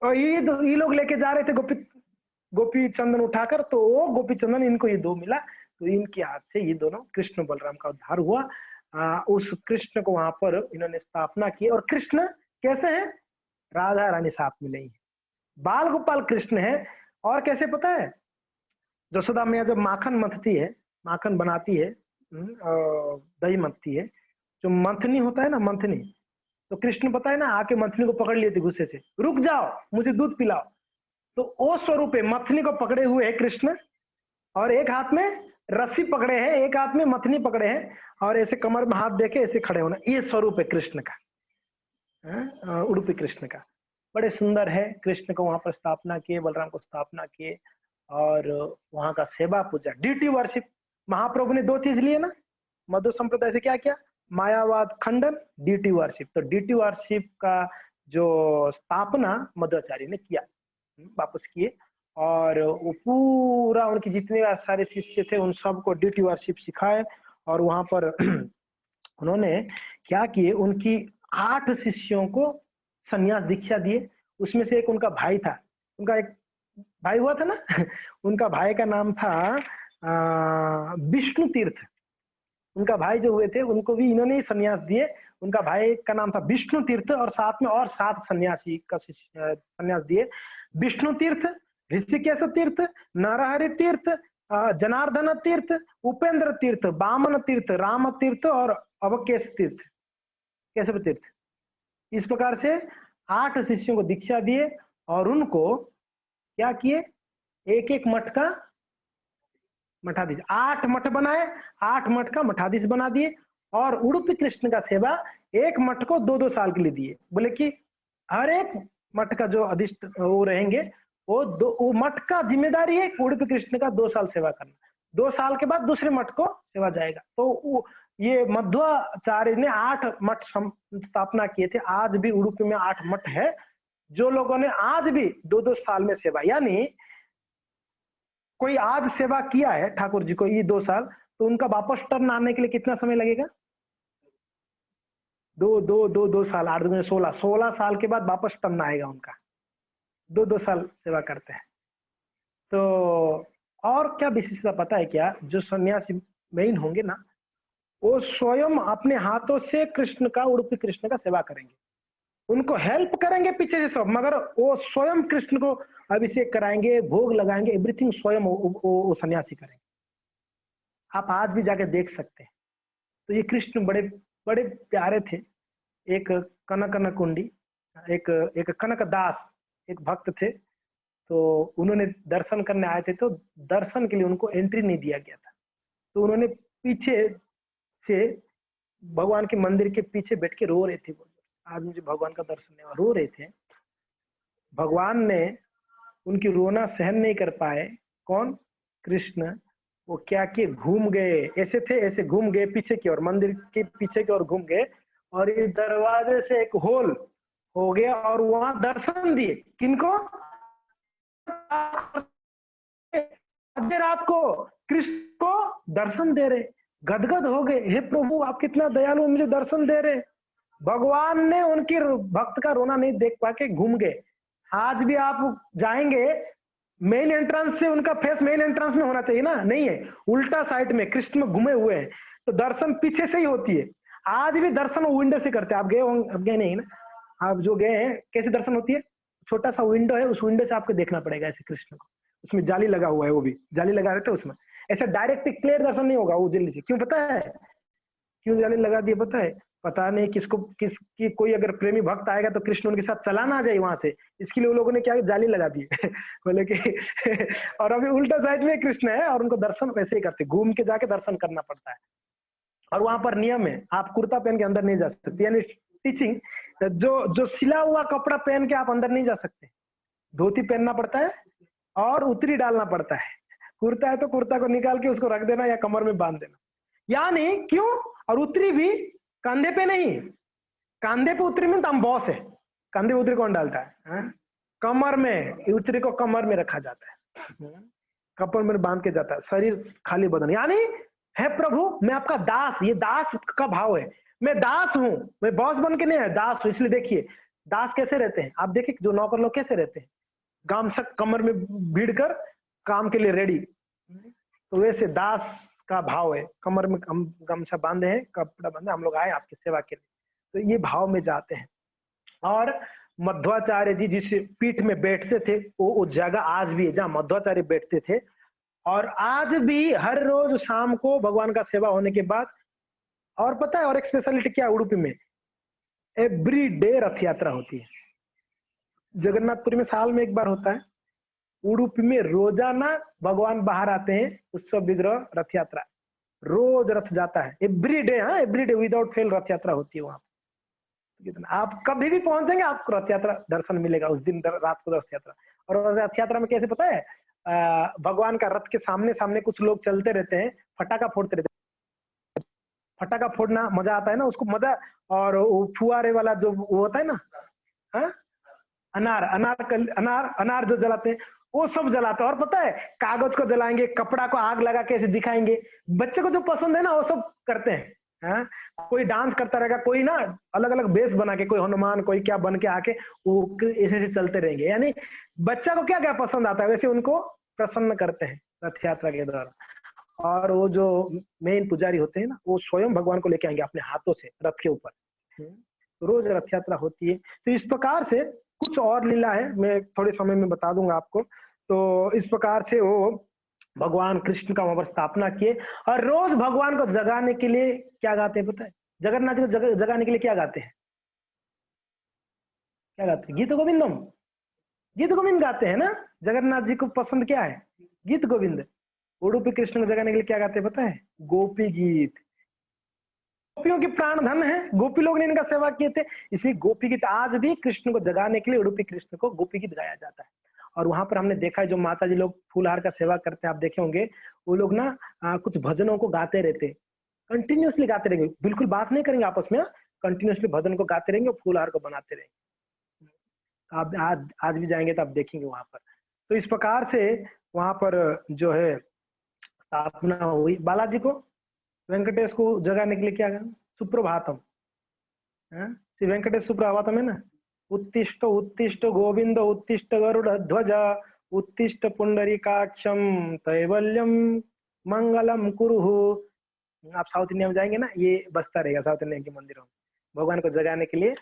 और ये लोग लेके जा रहे थे गोपी चंदन उठाकर, तो वो गोपी चंदन इनको ये 2 मिला, तो इनके हाथ से ये दोनों कृष्ण बलराम का उद्धार हुआ। उस कृष्ण को वहां पर इन्होंने स्थापना की। और कृष्ण कैसे हैं? राधा रानी साथ में नहीं है, बाल गोपाल कृष्ण है। और कैसे पता है? जसोदा मैया जब माखन मथती है, माखन बनाती है, दही मथती है, जो मंथनी होता है ना, मंथनी, तो कृष्ण पता है ना आके मंथनी को पकड़ लिए थे गुस्से से, रुक जाओ मुझे दूध पिलाओ। तो वो स्वरूप है, मथनी को पकड़े हुए है कृष्ण, और एक हाथ में रस्सी पकड़े हैं, एक हाथ में मथनी पकड़े हैं, और ऐसे कमर में हाथ देके ऐसे खड़े होना, ये स्वरूप है कृष्ण का, उडुपी कृष्ण का। बड़े सुंदर है। कृष्ण को वहां पर स्थापना किए, बलराम को स्थापना किए, और वहां का सेवा पूजा, ड्यूटी वर्शिप। महाप्रभु ने 2 चीज लिए ना मधु संप्रदाय से, क्या किया? मायावाद खंडन, ड्यूटी वर्शिप। तो ड्यूटी वर्शिप का जो स्थापना मध्वाचार्य ने किया, वापस किए, और वो पूरा उनके जितने सारे शिष्य थे उन सबको ड्यूटी वर्शिप सिखाए। और वहां पर उन्होंने क्या किए, उनकी 8 शिष्यों को संन्यास दीक्षा दिए। उसमें से एक उनका भाई था, उनका एक भाई हुआ था ना उनका भाई का नाम था विष्णु तीर्थ। उनका भाई जो हुए थे उनको भी इन्होंने ही संन्यास दिए। उनका भाई का नाम था विष्णु तीर्थ, और साथ में और 7 सन्यासी का संन्यास दिए। विष्णु तीर्थ, ऋषिकेश तीर्थ, नरहरि तीर्थ, जनार्दन तीर्थ, उपेंद्र तीर्थ, बामन तीर्थ, राम तीर्थ और अवकेश तीर्थ, केशव तीर्थ। इस प्रकार से 8 शिष्यों को दीक्षा दिए, और उनको क्या किए? एक एक मठ का मठाधीश, 8 मठ बनाए, 8 मठ का मठाधीश बना दिए। और उडुपी कृष्ण का सेवा एक मठ को 2-2 साल के लिए दिए। बोले कि हर एक मठ का जो अधिष्ठ वो रहेंगे, वो मठ का जिम्मेदारी है उडुपी कृष्ण का 2 साल सेवा करना। 2 साल के बाद दूसरे मठ को सेवा जाएगा। तो ये मध्वाचार्य ने 8 मठ स्थापना किए थे। आज भी उडुपी में 8 मठ है, जो लोगों ने आज भी 2-2 साल में सेवा, यानी कोई आज सेवा किया है ठाकुर जी को ये 2 साल, तो उनका वापस टर्न आने के लिए कितना समय लगेगा? 2 साल, 8 दूनी 16 साल के बाद वापस टर्न आएगा उनका। 2 साल सेवा करते हैं। तो और क्या विशेषता पता है क्या? जो सन्यासी मेन होंगे ना, वो स्वयं अपने हाथों से कृष्ण का, उडुपी कृष्ण का सेवा करेंगे। उनको हेल्प करेंगे पीछे से सब, मगर वो स्वयं कृष्ण को अभिषेक कराएंगे, भोग लगाएंगे, एवरीथिंग स्वयं वो सन्यासी करेंगे। आप आज भी जाके देख सकते हैं। तो ये कृष्ण बड़े बड़े प्यारे थे। एक कनक कुंडी, एक कनक दास, एक भक्त थे। तो उन्होंने दर्शन करने आए थे, तो दर्शन के लिए उनको एंट्री नहीं दिया गया था। तो उन्होंने पीछे से भगवान के मंदिर के पीछे बैठ के रो रहे थे। आज मुझे भगवान का दर्शन नहीं हुआ, रो रहे थे। भगवान ने उनकी रोना सहन नहीं कर पाए। कौन? कृष्ण। वो क्या किए, घूम गए, ऐसे थे ऐसे घूम गए पीछे की ओर, मंदिर के पीछे की ओर घूम गए, और इस दरवाजे से एक होल हो गया और वहां दर्शन दिए। किनको? रात को कृष्ण को दर्शन दे रहे, गदगद हो गए, हे प्रभु आप कितना दयालु, मुझे दर्शन दे रहे। भगवान ने उनकी भक्त का रोना नहीं देख पाके घूम गए। आज भी आप जाएंगे, मेन एंट्रेंस से उनका फेस मेन एंट्रेंस में होना चाहिए ना, नहीं है, उल्टा साइड में कृष्ण घूमे हुए हैं, तो दर्शन पीछे से ही होती है। आज भी दर्शन विंडो से करते हैं। आप गए नहीं ना? आप जो गए हैं, कैसे दर्शन होती है? छोटा सा विंडो है, उस विंडो से आपको देखना पड़ेगा ऐसे कृष्ण को, उसमें जाली लगा हुआ है, वो भी जाली लगा रहते उसमें, ऐसा डायरेक्ट क्लियर दर्शन नहीं होगा वो जल्दी से। क्यों पता है क्यों जाली लगा दिए? पता है? पता नहीं किसकी कोई अगर प्रेमी भक्त आएगा तो कृष्ण उनके साथ चला ना जाए वहां से, इसके लिए वो लोगों ने क्या जाली लगा दी बोले कि और अभी उल्टा साइड में कृष्ण है और उनको दर्शन वैसे ही करते, घूम के जाके दर्शन करना पड़ता है। और वहां पर नियम है, आप कुर्ता पहन के अंदर नहीं जा सकते, यानी टीचिंग, जो सिला हुआ कपड़ा पहन के आप अंदर नहीं जा सकते, धोती पहनना पड़ता है और उतरी डालना पड़ता है। कुर्ता है तो कुर्ता को निकाल के उसको रख देना या कमर में बांध देना। यानी क्यों? और उतरी भी कंधे पे नहीं, कंधे पे उतरी में तो हम बॉस है, कंधे उतरी कौन डालता है? कमर में, उतरी को कमर में रखा जाता है, कमर में बांध के जाता है, शरीर खाली बदन। यानी है प्रभु मैं आपका दास, ये दास का भाव है, मैं दास हूं, मैं बॉस बन के नहीं है, दास हूं। इसलिए देखिए दास कैसे रहते हैं, आप देखिए जो नौकर लोग कैसे रहते हैं, गामछा कमर में भीड़ कर काम के लिए रेडी, तो वैसे दास का भाव है, कमर में हम गमछा बांधे हैं, कपड़ा बांधे, हम लोग आए आपकी सेवा के लिए, तो ये भाव में जाते हैं। और मध्वाचार्य जी जिस पीठ में बैठते थे वो जगह आज भी है जहां मध्वाचार्य बैठते थे। और आज भी हर रोज शाम को भगवान का सेवा होने के बाद, और पता है और एक स्पेशलिटी क्या है उडुपी में? एवरी डे रथ यात्रा होती है। जगन्नाथपुरी में साल में एक बार होता है, उडुपी में रोजाना भगवान बाहर आते हैं, उत्सव विग्रह रथ यात्रा, रोज रथ जाता है, एवरी डे। हाँ, एवरी डे विदाउट फेल रथ यात्रा होती है वहां। आप कभी भी पहुंचेंगे आपको रथ यात्रा दर्शन मिलेगा उस दिन रात को रथ यात्रा। और रथ यात्रा में कैसे पता है, भगवान का रथ के सामने सामने कुछ लोग चलते रहते हैं, फटाका फोड़ते रहते हैं। फटाका फोड़ना मजा आता है ना, उसको मजा। और वो फुआरे वाला जो वो होता है ना, हाँ, अनार जो जलाते हैं वो सब जलाते हैं। और पता है कागज को जलाएंगे, कपड़ा को आग लगा के ऐसे दिखाएंगे, बच्चे को जो पसंद है ना वो सब करते हैं। हाँ? कोई डांस करता रहेगा, कोई ना अलग अलग बेस बना के, कोई हनुमान कोई क्या बन के आके वो ऐसे चलते रहेंगे। यानी बच्चा को क्या क्या पसंद आता है वैसे उनको प्रसन्न करते हैं रथ यात्रा के द्वारा। और वो जो मेन पुजारी होते हैं ना, वो स्वयं भगवान को लेके आएंगे अपने हाथों से रथ के ऊपर। रोज रथ यात्रा होती है। तो इस प्रकार से कुछ और लीला है, मैं थोड़े समय में बता दूंगा आपको। तो इस प्रकार से वो भगवान कृष्ण का वहां पर स्थापना किए, और रोज भगवान को जगाने के लिए क्या गाते हैं पता है? जगन्नाथ जी को जगाने के लिए क्या गाते हैं? क्या गाते हैं? गीत गोविंदम, गीत गोविंद गाते हैं ना। जगन्नाथ जी को पसंद क्या है? गीत गोविंद। उडुपी कृष्ण को जगाने के लिए क्या गाते हैं पता है? गोपी गीत। गोपियों की प्राण धन है, गोपी लोग ने इनका सेवा किए थे, इसलिए गोपी गीत आज भी कृष्ण को जगाने के लिए उडुपी कृष्ण को गोपी गीत गाया जाता है। और वहां पर हमने देखा है जो माता जी लोग फूलहार का सेवा करते हैं, आप देखे होंगे वो लोग ना कुछ भजनों को गाते रहते, कंटिन्यूअसली गाते रहेंगे, बिल्कुल बात नहीं करेंगे आपस में, कंटिन्यूअसली भजन को गाते रहेंगे और फूलहार को बनाते रहेंगे। आप आज भी जाएंगे तो आप देखेंगे वहां पर। तो इस प्रकार से वहां पर जो है स्थापना हुई। बालाजी को, वेंकटेश को जगाने के लिए क्या करना, सुप्रभातम, श्री वेंकटेश सुप्रभातम है ना, उत्तिष्ठ उत्तिष्ठ गोविंद उत्तिष्ठ गरुड़ ध्वज उत्तिष्ठ पुंडरीकाक्षम तैवल्यम मंगलम कुरुहु। आप साउथ इंडिया में जाएंगे ना, ये बजता रहेगा साउथ इंडिया के मंदिरों में, भगवान को जगाने के लिए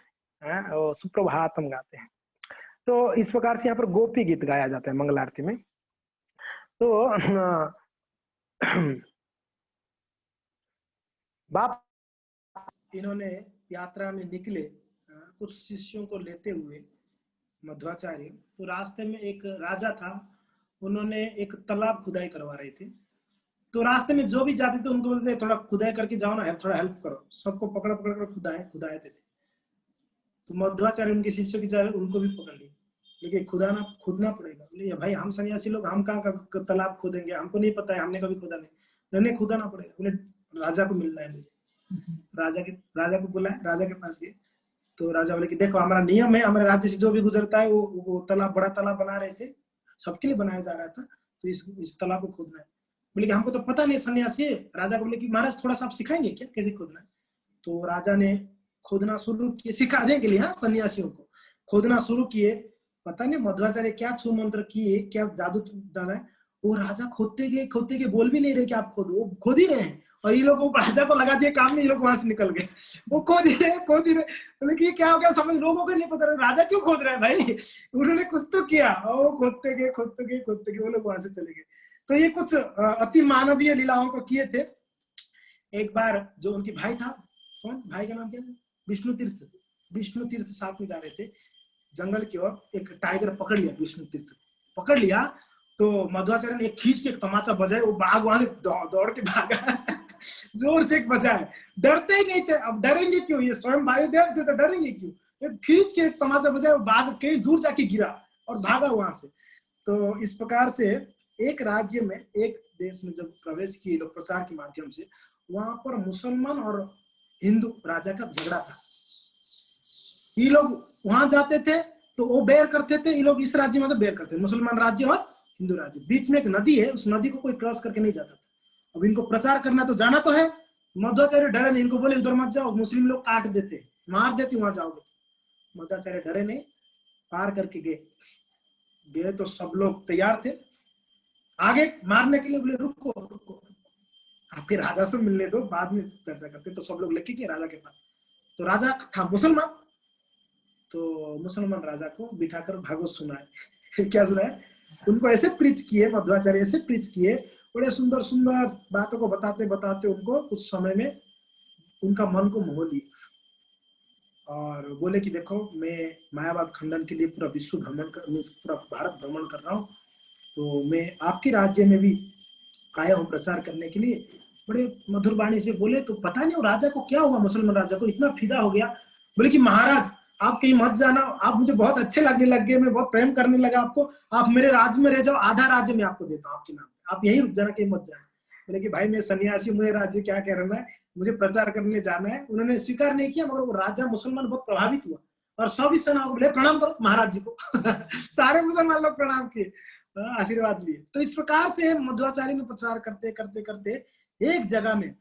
सुप्रभातम गाते हैं। तो इस प्रकार से यहाँ पर गोपी गीत गाया जाता है मंगल आरती में। तो बाप इन्होंने यात्रा में निकले कुछ शिष्यों को लेते हुए मध्वाचार्य, तो रास्ते में एक राजा था, उन्होंने एक तालाब खुदाई करवा रहे थे, तो रास्ते में जो भी जाते थे उनको बोलते थोड़ा खुदाई करके जाओ ना, थोड़ा हेल्प करो, सबको पकड़ पकड़ कर खुदाए थे। तो मध्वाचार्य उनके शिष्यों की जा रहे, उनको भी पकड़ लिया, लेकिन खुदना पड़ेगा। बोले भाई हम सन्यासी लोग, हम कहाँ तालाब खोदेंगे, हमको नहीं पता है, हमने कभी खुदा नहीं खुदाना पड़ेगा। बोले राजा को मिलना है मुझे। राजा को बुलाए, राजा के पास गए, तो राजा बोले कि देखो हमारा नियम है, हमारे राज्य से जो भी गुजरता है वो तालाब, बड़ा तालाब बना रहे थे, सबके लिए बनाया जा रहा था, तो इस तालाब को खोदना है। बोले कि हमको तो पता नहीं, सन्यासी है। राजा को बोले कि महाराज थोड़ा सा आप सिखाएंगे क्या, कैसे खोदना है? तो राजा ने खोदना शुरू किए, सिखाने के लिए, हाँ, सन्यासियों को खोदना शुरू किए। पता नहीं मध्वाचार्य क्या छू मंत्र किए, क्या जादू डाला है, वो राजा खोदते गए, बोल भी नहीं रहे कि आप खोदो, वो खोद ही रहे हैं, और ये लोग राजा को लगा दिए काम में, ये लोग वहां से निकल गए। वो खोद ही रहे। बोले कि क्या हो गया, समझ लोगों को नहीं पता, राजा क्यों खोद रहे हैं भाई, उन्होंने कुछ तो किया, और वो खोदते गए, वो लोग वहां से चले गए। तो ये कुछ अति मानवीय लीलाओं को किए थे। एक बार जो उनके भाई था, कौन भाई का नाम क्या है, विष्णु तीर्थ साथ में जा रहे थे जंगल की ओर, एक टाइगर पकड़ लिया, विष्णु तीर्थ पकड़ लिया, तो मध्वाचार्य ने खींच के एक तमाचा बजाए, वो बाघ वहां से दौड़ के भागा जोर से एक बजाए, डरते ही नहीं थे। अब डरेंगे क्यों, ये स्वयं वायुदेव थे तो डरेंगे क्यों, खींच के एक तमाचा बजाए, वो बाघ कहीं दूर जाके गिरा और भागा वहां से। तो इस प्रकार से एक राज्य में, एक देश में जब प्रवेश किए लोग प्रचार के माध्यम से, वहां पर मुसलमान और हिंदू राजा का झगड़ा था। ये लोग वहां जाते थे तो वो बेर करते थे, ये लोग इस राज्य में तो बेर करते थे, मुसलमान राज्य और हिंदू राज्य, बीच में एक नदी है, उस नदी को कोई क्रॉस करके नहीं जाता था। अब इनको प्रचार करना तो जाना तो है, मध्वाचार्य डरे नहीं, इनको बोले उधर मत जाओ, मुस्लिम लोग काट देते, मार देते वहां जाओगे। मध्वाचार्य डरे नहीं, पार करके गए तो सब लोग तैयार थे आगे मारने के लिए। बोले रुको आपके राजा से मिलने दो, बाद में चर्चा करते। तो सब लोग लेके गए राजा के पास, तो राजा था मुसलमान, तो मुसलमान राजा को बिठाकर भागवत सुनाए क्या सुनाए, उनको ऐसे प्रीच किए, मध्वाचार्य ऐसे प्रीच किए, बड़े सुंदर सुंदर बातों को बताते बताते उनको कुछ समय में उनका मन को मोह लिया, और बोले कि देखो मैं मायावाद खंडन के लिए पूरा विश्व भ्रमण पूरा भारत भ्रमण कर रहा हूँ, तो मैं आपके राज्य में भी आया हूँ प्रचार करने के लिए। बड़े मधुर वाणी से बोले। तो पता नहीं वो राजा को क्या हुआ, मुसलमान राजा को इतना फिदा हो गया, बोले कि महाराज आप कहीं मत जाना, आप मुझे बहुत अच्छे लगने लग गए, मैं बहुत प्रेम करने लगा आपको, आप मेरे राज्य में रह जाओ, आधा राज्य मैं आपको देता हूँ आपके नाम, आप यहीं रुक जाना, कहीं मत जाना। बोले कि भाई मैं सन्यासी, मुझे राज्य क्या कहना है, मुझे प्रचार करने जाना है। उन्होंने स्वीकार नहीं किया, मगर वो राजा मुसलमान बहुत प्रभावित हुआ, और सभी सेना बोले प्रणाम करो महाराज जी को सारे मुसलमान लोग प्रणाम किए, आशीर्वाद लिए। तो इस प्रकार से मध्वाचार्य ने प्रचार करते करते करते एक जगह में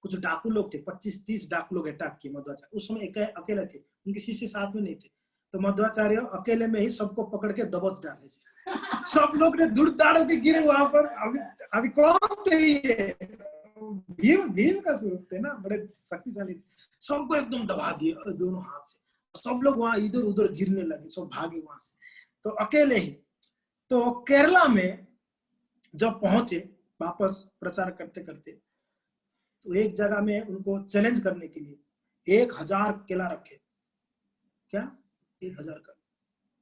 कुछ डाकू लोग थे, 25-30 डाकू लोग अटैक किए मध्वाचार्य। उस समय अकेले थे, उनके शिष्य साथ में नहीं थे, तो मध्वाचार्य अकेले में ही सबको पकड़ के दबोच डाले सब लोग ने धुड़ धाड़ के गिरे वहां पर। अभी कौन थे ये, भीम का स्वरूप थे ना, बड़े शक्तिशाली, सबको एकदम दबा दिए दोनों हाथ से, सब लोग वहां इधर उधर गिरने लगे, सब भागे वहां से, तो अकेले ही। तो केरला में जब पहुंचे वापस प्रचार करते करते, तो एक जगह में उनको चैलेंज करने के लिए 1000 केला रखे। क्या 1000 का?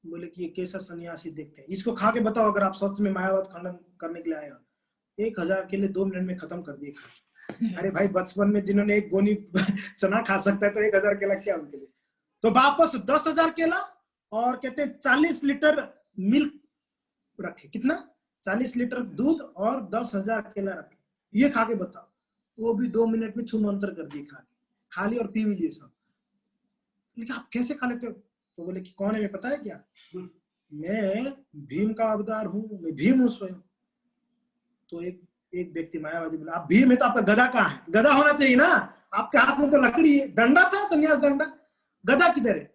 बोले कि ये कैसा सन्यासी देखते हैं, इसको खा के बताओ अगर आप सच में मायावाद खंडन करने के लिए आए हो। 1000 केले 2 मिनट में खत्म कर दिए। अरे भाई बचपन में जिन्होंने एक गोनी चना खा सकता है तो 1000 केला क्या उनके लिए। तो वापस 10,000 केला और कहते 40 लीटर मिल्क रखे। कितना? 40 लीटर दूध और 10,000 केला रखे। ये खा के बताओ। वो भी 2 मिनट में छूमंतर कर दिए खा ली और पी भी लिए सब। लेकिन आप कैसे खा लेते हो? तो बोले कि कौन है मैं पता है क्या? मैं भीम का अवतार हूँ, मैं भीम हूँ स्वयं। तो एक व्यक्ति मायावादी बोला, आप भीम है तो आपका गदा कहाँ है? गदा होना चाहिए ना, आपके हाथ में तो लकड़ी है, डंडा था, संन्यास डंडा, गदा किधर है?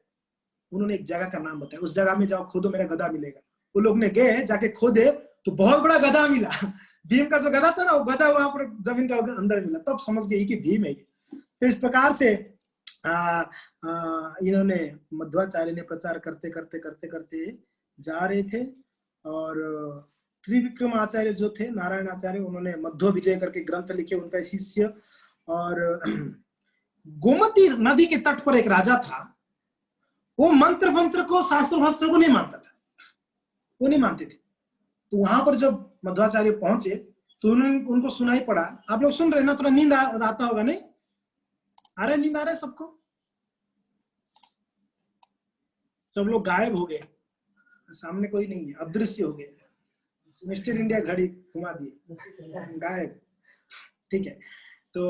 उन्होंने एक जगह का नाम बताया, उस जगह में जाओ खोदो मेरा गदा मिलेगा। वो लोग ने गए, जाके खोदे तो बहुत बड़ा गदा मिला। भीम का जो गदा था ना, वो गदा वहां पर जमीन का अंदर मिला। तब समझ गई कि भीम है ये। तो इस प्रकार से इन्होंने मध्वाचार्य ने प्रचार करते करते करते करते जा रहे थे। और त्रिविक्रम आचार्य जो थे, नारायण आचार्य, उन्होंने मध्व विजय करके ग्रंथ लिखे, उनका शिष्य। और गोमती नदी के तट पर एक राजा था, वो मंत्र मंत्र को, शास्त्र भास्त्र को नहीं मानता था, वो नहीं मानते थे। तो वहां पर जब मध्वाचार्य पहुंचे तो उनको सुनाई पड़ा। आप लोग सुन रहे हैं ना? थोड़ा नींद आता होगा, नहीं आ रहा है? नींद आ रहा है सबको? सब लोग गायब हो गए, सामने कोई नहीं है, अदृश्य हो गए। मिस्टर इंडिया घड़ी घुमा दिए, गायब। ठीक है, तो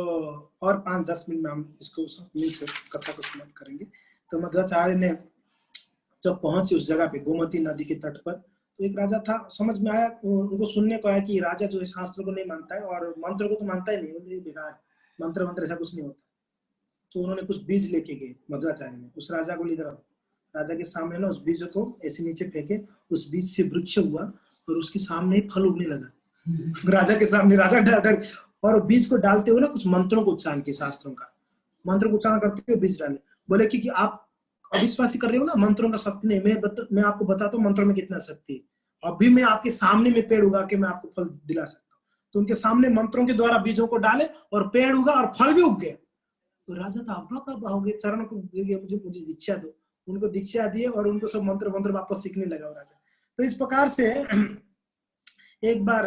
और 5-10 मिनट में हम इसको मिल से कथा को समाप्त करेंगे। तो मध्वाचार्य ने जब पहुंचे उस जगह पे, गोमती नदी के तट पर, तो एक राजा था। समझ में आया, उनको सुनने को आया कि राजा जो है शास्त्र को नहीं मानता है और मंत्र को तो मानता ही नहीं, बेकार, मंत्र मंत्र ऐसा कुछ नहीं होता। तो उन्होंने कुछ बीज लेके गए मध्वाचार्य ने, उस राजा को लेकर। राजा के सामने ना उस बीज को ऐसे नीचे फेंके, उस बीज से वृक्ष हुआ और उसके सामने फल उगने लगा। राजा के सामने, राजा डर, और बीज को डालते हुए ना कुछ मंत्रों को उच्चारण किए, शास्त्रों का मंत्र को उच्चारण करते हुए बीज डाले। बोले कि आप अविश्वासी कर रहे हो ना, मंत्रों का शक्ति नहीं। मैं आपको बताता हूँ मंत्रों में कितना शक्ति है। अभी मैं आपके सामने में पेड़ उगा के मैं आपको फल दिला सकता हूँ। तो उनके सामने मंत्रों के द्वारा बीजों को डाले और पेड़ उगा और फल भी उग गया। तो राजा था अब्बा हो गए, चरण को मुझे दीक्षा दो। उनको दीक्षा दिए और उनको सब मंत्र मंत्र वापस सीखने लगा वो राजा। तो इस प्रकार से एक बार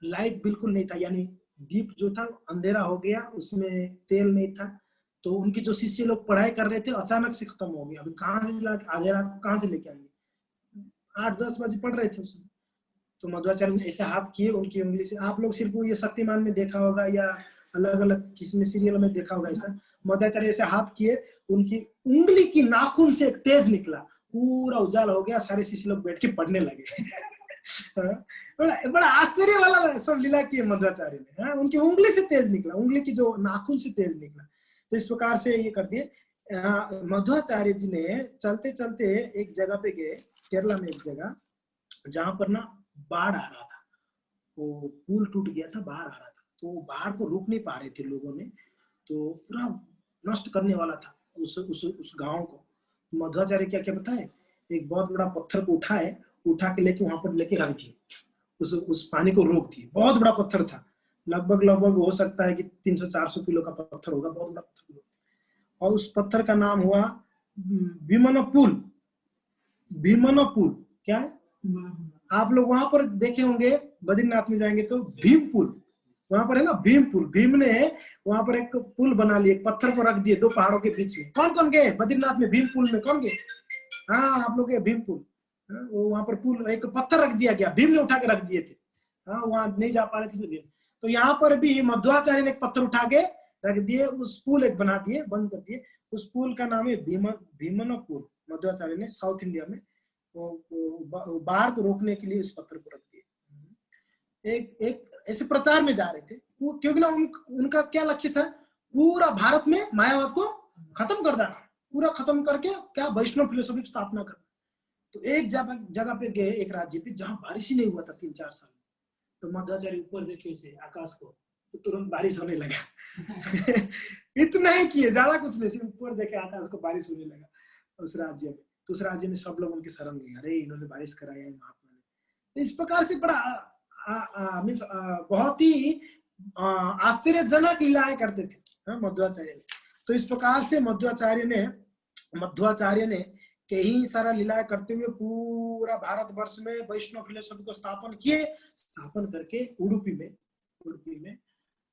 लाइट बिल्कुल नहीं था, यानी दीप जो था अंधेरा हो गया, उसमें तेल नहीं था। तो उनके जो शिष्य लोग पढ़ाई कर रहे थे अचानक से खत्म हो गया। अभी कहाँ से आधे रात को कहाँ से लेके आएंगे? 8-10 बजे पढ़ रहे थे उसमें। तो मध्वाचार्य ने ऐसे हाथ किए उनकी उंगली से। आप लोग सिर्फ ये शक्तिमान में देखा होगा या अलग अलग किसी में सीरियल में देखा होगा ऐसा। मध्वाचार्य ऐसे हाथ किए, उनकी उंगली की नाखून से एक तेज निकला, पूरा उजाला हो गया, सारे शिष्य लोग बैठ के पढ़ने लगे। बड़ा आश्चर्य वाला सब लीला किए मध्वाचार्य ने। उनकी उंगली से तेज निकला, उंगली की जो नाखून से तेज निकला। तो इस प्रकार से ये कर दिए। मध्वाचार्य जी ने चलते चलते एक जगह पे गए, केरला में एक जगह, जहां पर ना बाढ़ आ रहा था। वो पुल टूट गया था, बाढ़ आ रहा था। तो बाढ़ को रोक नहीं पा रहे थे लोगों ने, तो पूरा नष्ट करने वाला था उस गांव को। मध्वाचार्य क्या क्या बताए, एक बहुत बड़ा पत्थर को उठा के लेके वहां पर लेके रख दिए, उस पानी को रोक दिए। बहुत बड़ा पत्थर था, लगभग हो सकता है कि 300-400 किलो का पत्थर होगा, बहुत बड़ा पत्थर। और उस पत्थर का नाम हुआ भीमनपुल। भीमनपुल क्या है? आप लोग वहां पर देखे होंगे, बद्रीनाथ में जाएंगे तो भीम पुल, वहां पर है ना भीम पुल। भीम ने वहां पर एक पुल बना लिया, पत्थर को रख दिए 2 पहाड़ों के बीच में। कौन कौन गए बद्रीनाथ में भीम पुल में? कौन गए? हाँ, आप लोग गए भीम पुल। वो वहां पर पुल, एक पत्थर रख दिया गया, भीम ने उठा के रख दिए थे। हाँ, वहां नहीं जा पा रहे थे तो यहाँ पर भी मध्वाचार्य ने एक पत्थर उठा के रख दिए, उस पुल एक बना दिए, बंद कर दिए। उस पुल का नाम है भीमन पुल। मध्वाचार्य ने साउथ इंडिया में बाढ़ को रोकने के लिए इस पत्थर को रख दिए। एक ऐसे प्रचार में जा रहे थे, क्योंकि ना उनका क्या लक्ष्य था, पूरा भारत में मायावाद को खत्म कर देना, पूरा खत्म करके क्या वैष्णव फिलोसफी की स्थापना करना। तो एक जगह पे गए, एक राज्य पे जहां बारिश ही नहीं हुआ था 3-4 साल। तो मध्वाचार्य ऊपर देखे इसे आकाश को, तो तुरंत बारिश होने लगा। इतना ही किए, ज्यादा कुछ नहीं, सिर्फ ऊपर देखे आकाश को, बारिश होने लगा उस राज्य में। तो उस राज्य में सब लोग उनके शरण गए, अरे इन्होंने बारिश कराया है महात्मा ने। इस प्रकार से बड़ा बहुत ही आश्चर्यजनक लीलाएं करते थे मध्वाचार्य। तो इस प्रकार से मध्वाचार्य ने कई सारा लीलाएं करते हुए पूरा भारतवर्ष में वैष्णव फिलोसफी को स्थापन किए। स्थापन करके उडुपी में उडुपी में,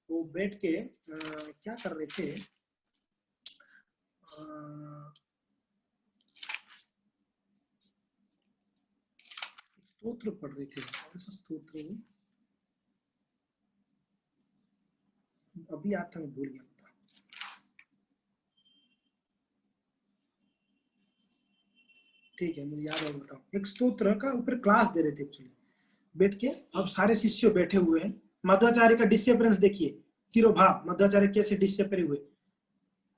वो बैठ के क्या कर रहे थे, स्तोत्र पढ़ रहे थे। कौन सा स्तोत्र है अभी याद था, मैं भूल गया। ठीक है, मुझे याद है, बताऊं। एक स्तोत्र का ऊपर क्लास दे रहे थे एक्चुअली बैठ के। अब सारे शिष्य बैठे हुए हैं। मध्वाचार्य का डिसिप्लिन देखिए, तिरोभाव, मध्वाचार्य कैसे डिसिप्लिन हुए।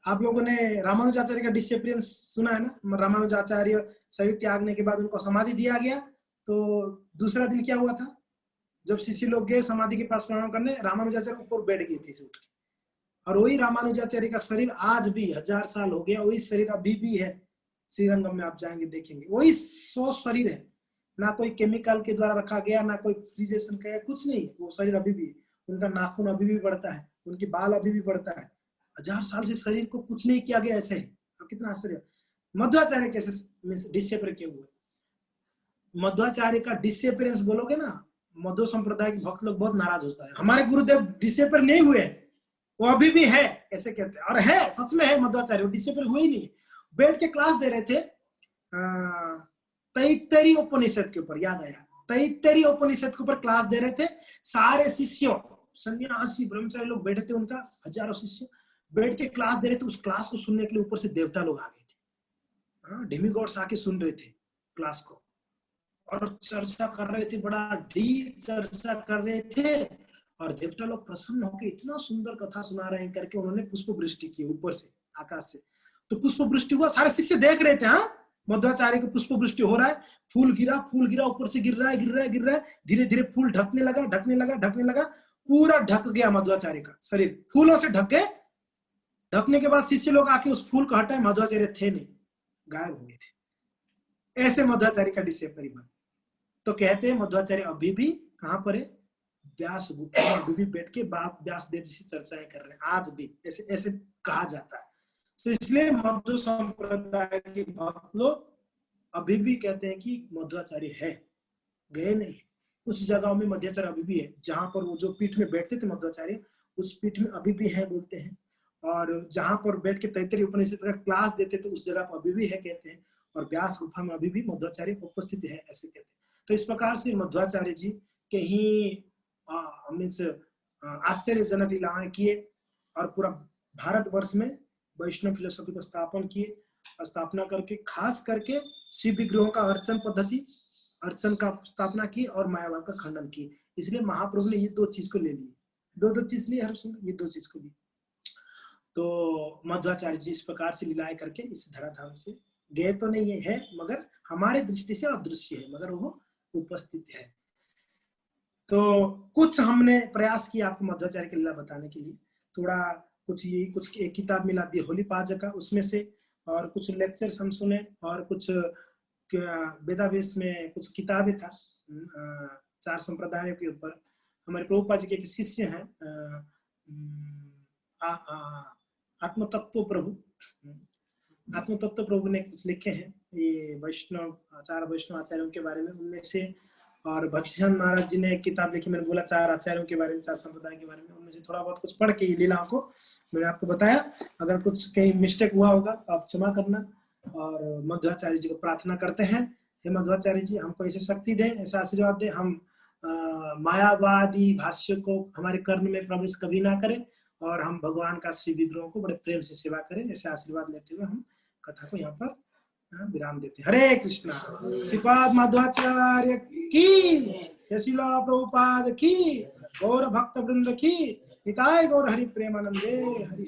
आप लोगों ने रामानुजाचार्य का डिसिप्लिन सुना है ना। रामानुजाचार्य शरीर त्यागने के बाद उनको समाधि दिया गया, तो दूसरा दिन क्या हुआ था, जब शिष्य लोग गए समाधि के पास प्रणाम करने, रामानुजाचार्य ऊपर बैठ गए थे उठ के। और वही रामानुजाचार्य का शरीर आज भी 1000 साल हो गया, वही शरीर अभी भी है। श्रीरंगम में आप जाएंगे देखेंगे, वही 100 शरीर है, ना कोई केमिकल के द्वारा रखा गया, ना कोई फ्रीजेशन का, कुछ नहीं। वो शरीर अभी भी, उनका नाखून अभी भी बढ़ता है, उनकी बाल अभी भी बढ़ता है। 1000 साल से शरीर को कुछ नहीं किया गया, ऐसे है। कितना आश्चर्य। मध्वाचार्य कैसे डिसिप्लिन किए हुए। मध्वाचार्य का डिसिप्लिन बोलोगे ना, मध्व संप्रदाय के भक्त लोग बहुत नाराज होता है, हमारे गुरुदेव डिसिप्लिन नहीं हुए, वो अभी भी है ऐसे कहते हैं। और है, सच में है, मध्वाचार्य डिसिप्लिन हुए ही नहीं। बैठ के क्लास दे रहे थे तैत्तरीय उपनिषद के ऊपर, याद आया, तैत्तरीय उपनिषद के ऊपर क्लास दे रहे थे। सारे शिष्यों, सन्यासी ब्रह्मचारी लोग बैठे थे, उनका हजारों शिष्य बैठ के क्लास दे रहे थे। उस क्लास को सुनने के लिए ऊपर से देवता लोग आ गए थे, डेमिगॉड्स आके सुन रहे थे क्लास को, और चर्चा कर रहे थे, बड़ा डीप चर्चा कर रहे थे। और देवता लोग प्रसन्न होकर इतना सुंदर कथा सुना रहे हैं करके उन्होंने पुष्प वृष्टि की ऊपर से, आकाश से। तो पुष्प वृष्टि हुआ, सारे शिष्य देख रहे थे। हाँ, मध्वाचार्य को पुष्प वृष्टि हो रहा है, फूल गिरा ऊपर से, गिर रहा है, धीरे धीरे फूल ढकने लगा, पूरा ढक गया मध्वाचार्य का शरीर, फूलों से ढक गए। ढकने के बाद शिष्य लोग आके उस फूल को हटाए, मध्वाचार्य थे नहीं, गायब हो गए थे। ऐसे मध्वाचार्य का डिसिप्लिन। तो कहते हैं मध्वाचार्य अभी भी कहां पर है, व्यास गुफा में अभी भी बैठ के बात व्यास देव जी से चर्चाएं कर रहे हैं, आज भी ऐसे ऐसे कहा जाता है। तो इसलिए मध्व संप्रदाय के भक्त लोग अभी भी कहते हैं कि मध्वाचार्य है, गए नहीं। उस जगहों में मध्वाचार्य अभी भी है, जहां पर वो जो पीठ में बैठते थे मध्वाचार्य, उस पीठ में अभी भी है बोलते हैं। और जहां पर बैठ के तैत्तरीय उपनिषद का क्लास देते थे, उस जगह पर अभी भी है कहते हैं। और व्यास गुफा में अभी भी मध्वाचार्य उपस्थित है, ऐसे कहते हैं। तो इस प्रकार से मध्वाचार्य जी के ही मीन्स आश्चर्यजनक लीलाएं किए, और पूरा भारतवर्ष में वैष्णव फिलोसॉफी को स्थापना करके, खास करके शिव विग्रहों का अर्चन का स्थापना की, और मायावाद का खंडन की। इसलिए महाप्रभु ने ये 2 चीज को ले ली, दो चीज ली, हर सुन, ये 2 चीज को ली। तो मध्वाचार्य जी इस प्रकार से लीलाएं करके इस धराधाम से गए तो नहीं है, मगर हमारे दृष्टि से अदृश्य है, मगर वो उपस्थित है। तो कुछ हमने प्रयास किया आपको मध्वाचार्य की लीला बताने के लिए। थोड़ा कुछ एक किताब मिला दी होली पाजक का, उसमें से, और कुछ लेक्चर्स हम सुने, और कुछ वेदावेश में कुछ किताबें था 4 संप्रदायों के ऊपर। हमारे प्रभुपाद जी के एक शिष्य हैं आत्मतत्व प्रभु ने कुछ लिखे हैं, ये 4 वैष्णव आचार्यों के बारे में, उनमें से। और भक्तिचंद महाराज जी ने एक किताब लिखी, मैंने बोला 4 आचार्यों के बारे में, 4 संप्रदाय के बारे में, उनमें से थोड़ा बहुत कुछ पढ़ के लीलाओं को मैंने आपको बताया। अगर कुछ कहीं मिस्टेक हुआ होगा तो आप क्षमा करना। और मध्वाचार्य जी को प्रार्थना करते हैं, हे मध्वाचार्य जी हमको ऐसे शक्ति दे, ऐसा आशीर्वाद दे, हम मायावादी भाष्य को हमारे कर्ण में प्रवेश कभी ना करें, और हम भगवान का श्री विग्रहों को बड़े प्रेम से सेवा करें। ऐसे आशीर्वाद लेते हुए हम कथा को यहाँ पर विराम देते हैं। हरे कृष्णा। श्रीपाद मध्वाचार्य की, श्रीला प्रभुपाद की, गौर भक्त वृंद की, निताय गौर हरि प्रेमानंदे हरि।